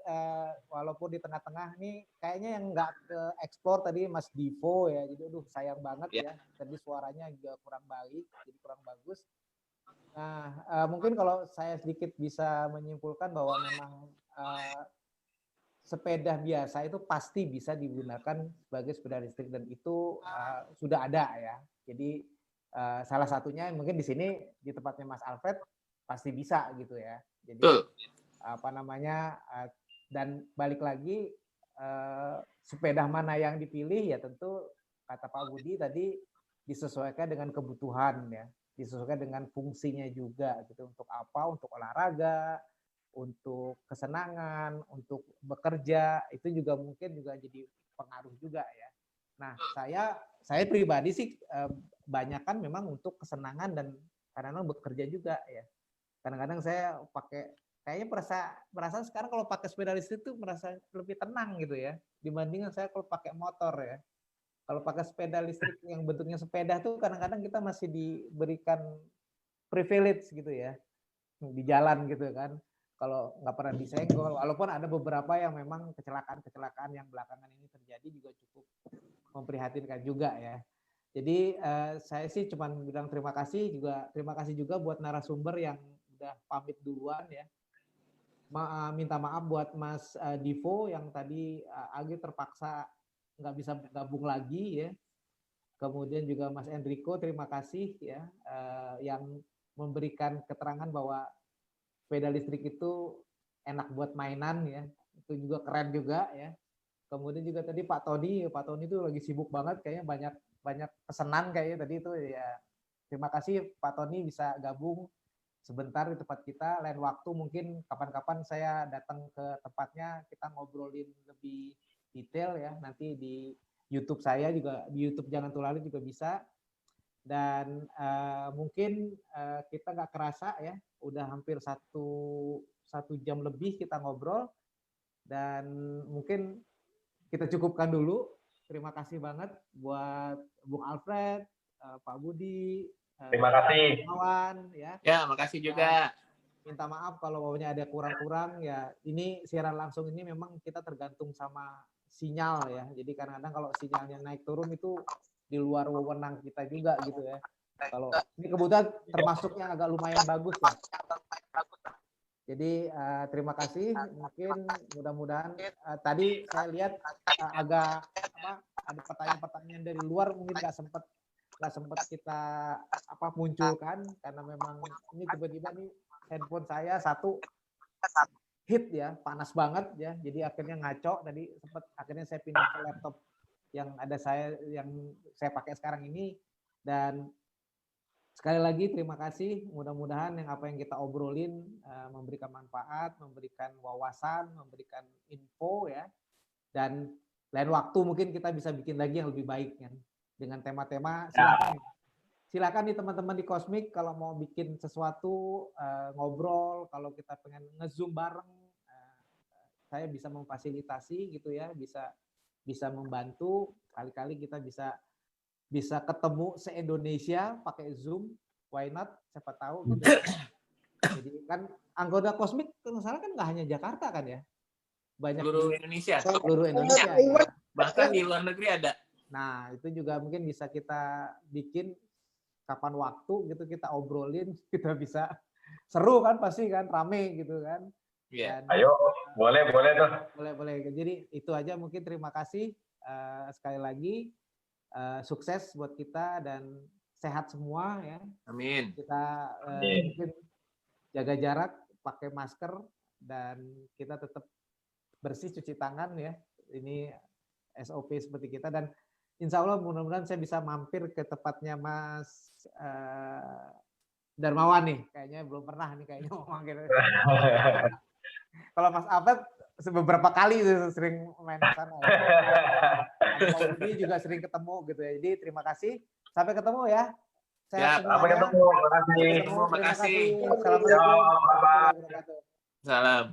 walaupun di tengah-tengah nih kayaknya yang nggak ke explore tadi Mas Divo ya. Jadi sayang banget ya. Tadi suaranya juga kurang baik, jadi kurang bagus. Nah, mungkin kalau saya sedikit bisa menyimpulkan bahwa memang sepeda biasa itu pasti bisa digunakan sebagai sepeda listrik dan itu sudah ada ya. Jadi salah satunya mungkin di sini di tempatnya Mas Alfred pasti bisa gitu ya. Jadi dan balik lagi sepeda mana yang dipilih ya tentu kata Pak Budi tadi disesuaikan dengan kebutuhan ya, disesuaikan dengan fungsinya juga gitu. Untuk apa? Untuk olahraga, untuk kesenangan, untuk bekerja, itu juga mungkin juga jadi pengaruh juga ya. Nah, saya pribadi sih banyak kan memang untuk kesenangan dan kadang-kadang bekerja juga ya. Kadang-kadang saya kayaknya merasa sekarang kalau pakai sepeda listrik itu merasa lebih tenang gitu ya, dibandingkan saya kalau pakai motor ya. Kalau pakai sepeda listrik yang bentuknya sepeda tuh kadang-kadang kita masih diberikan privilege gitu ya, di jalan gitu kan. Kalau nggak pernah disenggol, walaupun ada beberapa yang memang kecelakaan yang belakangan ini terjadi juga cukup memprihatinkan juga ya. Jadi saya sih cuma bilang terima kasih juga buat narasumber yang udah pamit duluan ya. Minta maaf buat Mas Divo yang tadi Agi terpaksa nggak bisa gabung lagi ya. Kemudian juga Mas Enrico terima kasih ya yang memberikan keterangan bahwa sepeda listrik itu enak buat mainan ya, itu juga keren juga ya. Kemudian juga tadi Pak Tony itu lagi sibuk banget kayaknya banyak pesanan kayaknya tadi itu ya. Terima kasih Pak Tony bisa gabung sebentar di tempat kita. Lain waktu mungkin kapan-kapan saya datang ke tempatnya kita ngobrolin lebih detail ya. Nanti di YouTube saya juga, di YouTube Jangan Tulali juga bisa. Dan mungkin kita nggak kerasa ya, udah hampir satu jam lebih kita ngobrol dan mungkin kita cukupkan dulu. Terima kasih banget buat Bung Alfred, Pak Budi, terima kasih. kawan ya. Ya, makasih juga. Minta maaf kalau maunya ada kurang-kurang ya. Ini siaran langsung ini memang kita tergantung sama sinyal ya. Jadi kadang-kadang kalau sinyalnya naik turun itu di luar wewenang kita juga gitu ya. Kalau ini kebetulan termasuk yang agak lumayan bagus ya. Jadi terima kasih. Mungkin mudah-mudahan tadi saya lihat agak ada pertanyaan-pertanyaan dari luar mungkin nggak sempat kita munculkan karena memang ini tiba-tiba nih handphone saya satu hit ya, panas banget ya. Jadi akhirnya ngaco tadi akhirnya saya pindah ke laptop yang saya pakai sekarang ini. Dan sekali lagi terima kasih, mudah-mudahan apa yang kita obrolin memberikan manfaat, memberikan wawasan, memberikan info ya. Dan lain waktu mungkin kita bisa bikin lagi yang lebih baik kan dengan tema-tema. Silakan nih teman-teman di Cosmic kalau mau bikin sesuatu ngobrol, kalau kita pengen nge-zoom bareng saya bisa memfasilitasi gitu ya, bisa membantu, kali-kali kita bisa ketemu se-Indonesia pakai Zoom, why not, siapa tahu gitu. Jadi kan anggota Cosmic misalnya kan nggak hanya Jakarta kan ya, banyak seluruh Indonesia. Ya. Bahkan di luar negeri ada. Nah itu juga mungkin bisa kita bikin kapan waktu gitu, kita obrolin, kita bisa seru kan, pasti kan rame gitu kan. Yeah. Ayo, boleh tuh. Boleh. Jadi itu aja mungkin. Terima kasih sekali lagi, sukses buat kita dan sehat semua ya. Amin. Kita Amin. mungkin jaga jarak, pakai masker, dan kita tetap bersih, cuci tangan ya. Ini SOP seperti kita, dan insya Allah mudah-mudahan saya bisa mampir ke tempatnya Mas Darmawan nih. Kayaknya belum pernah nih kayaknya mau manggil. Kalau Mas Abed beberapa kali sering main ke sana. Ya. Pak Budi juga sering ketemu gitu ya. Jadi terima kasih. Sampai ketemu ya. Siap, Sampai ketemu. Terima kasih. Terima kasih. Assalamualaikum warahmatullahi wabarakatuh. Salam.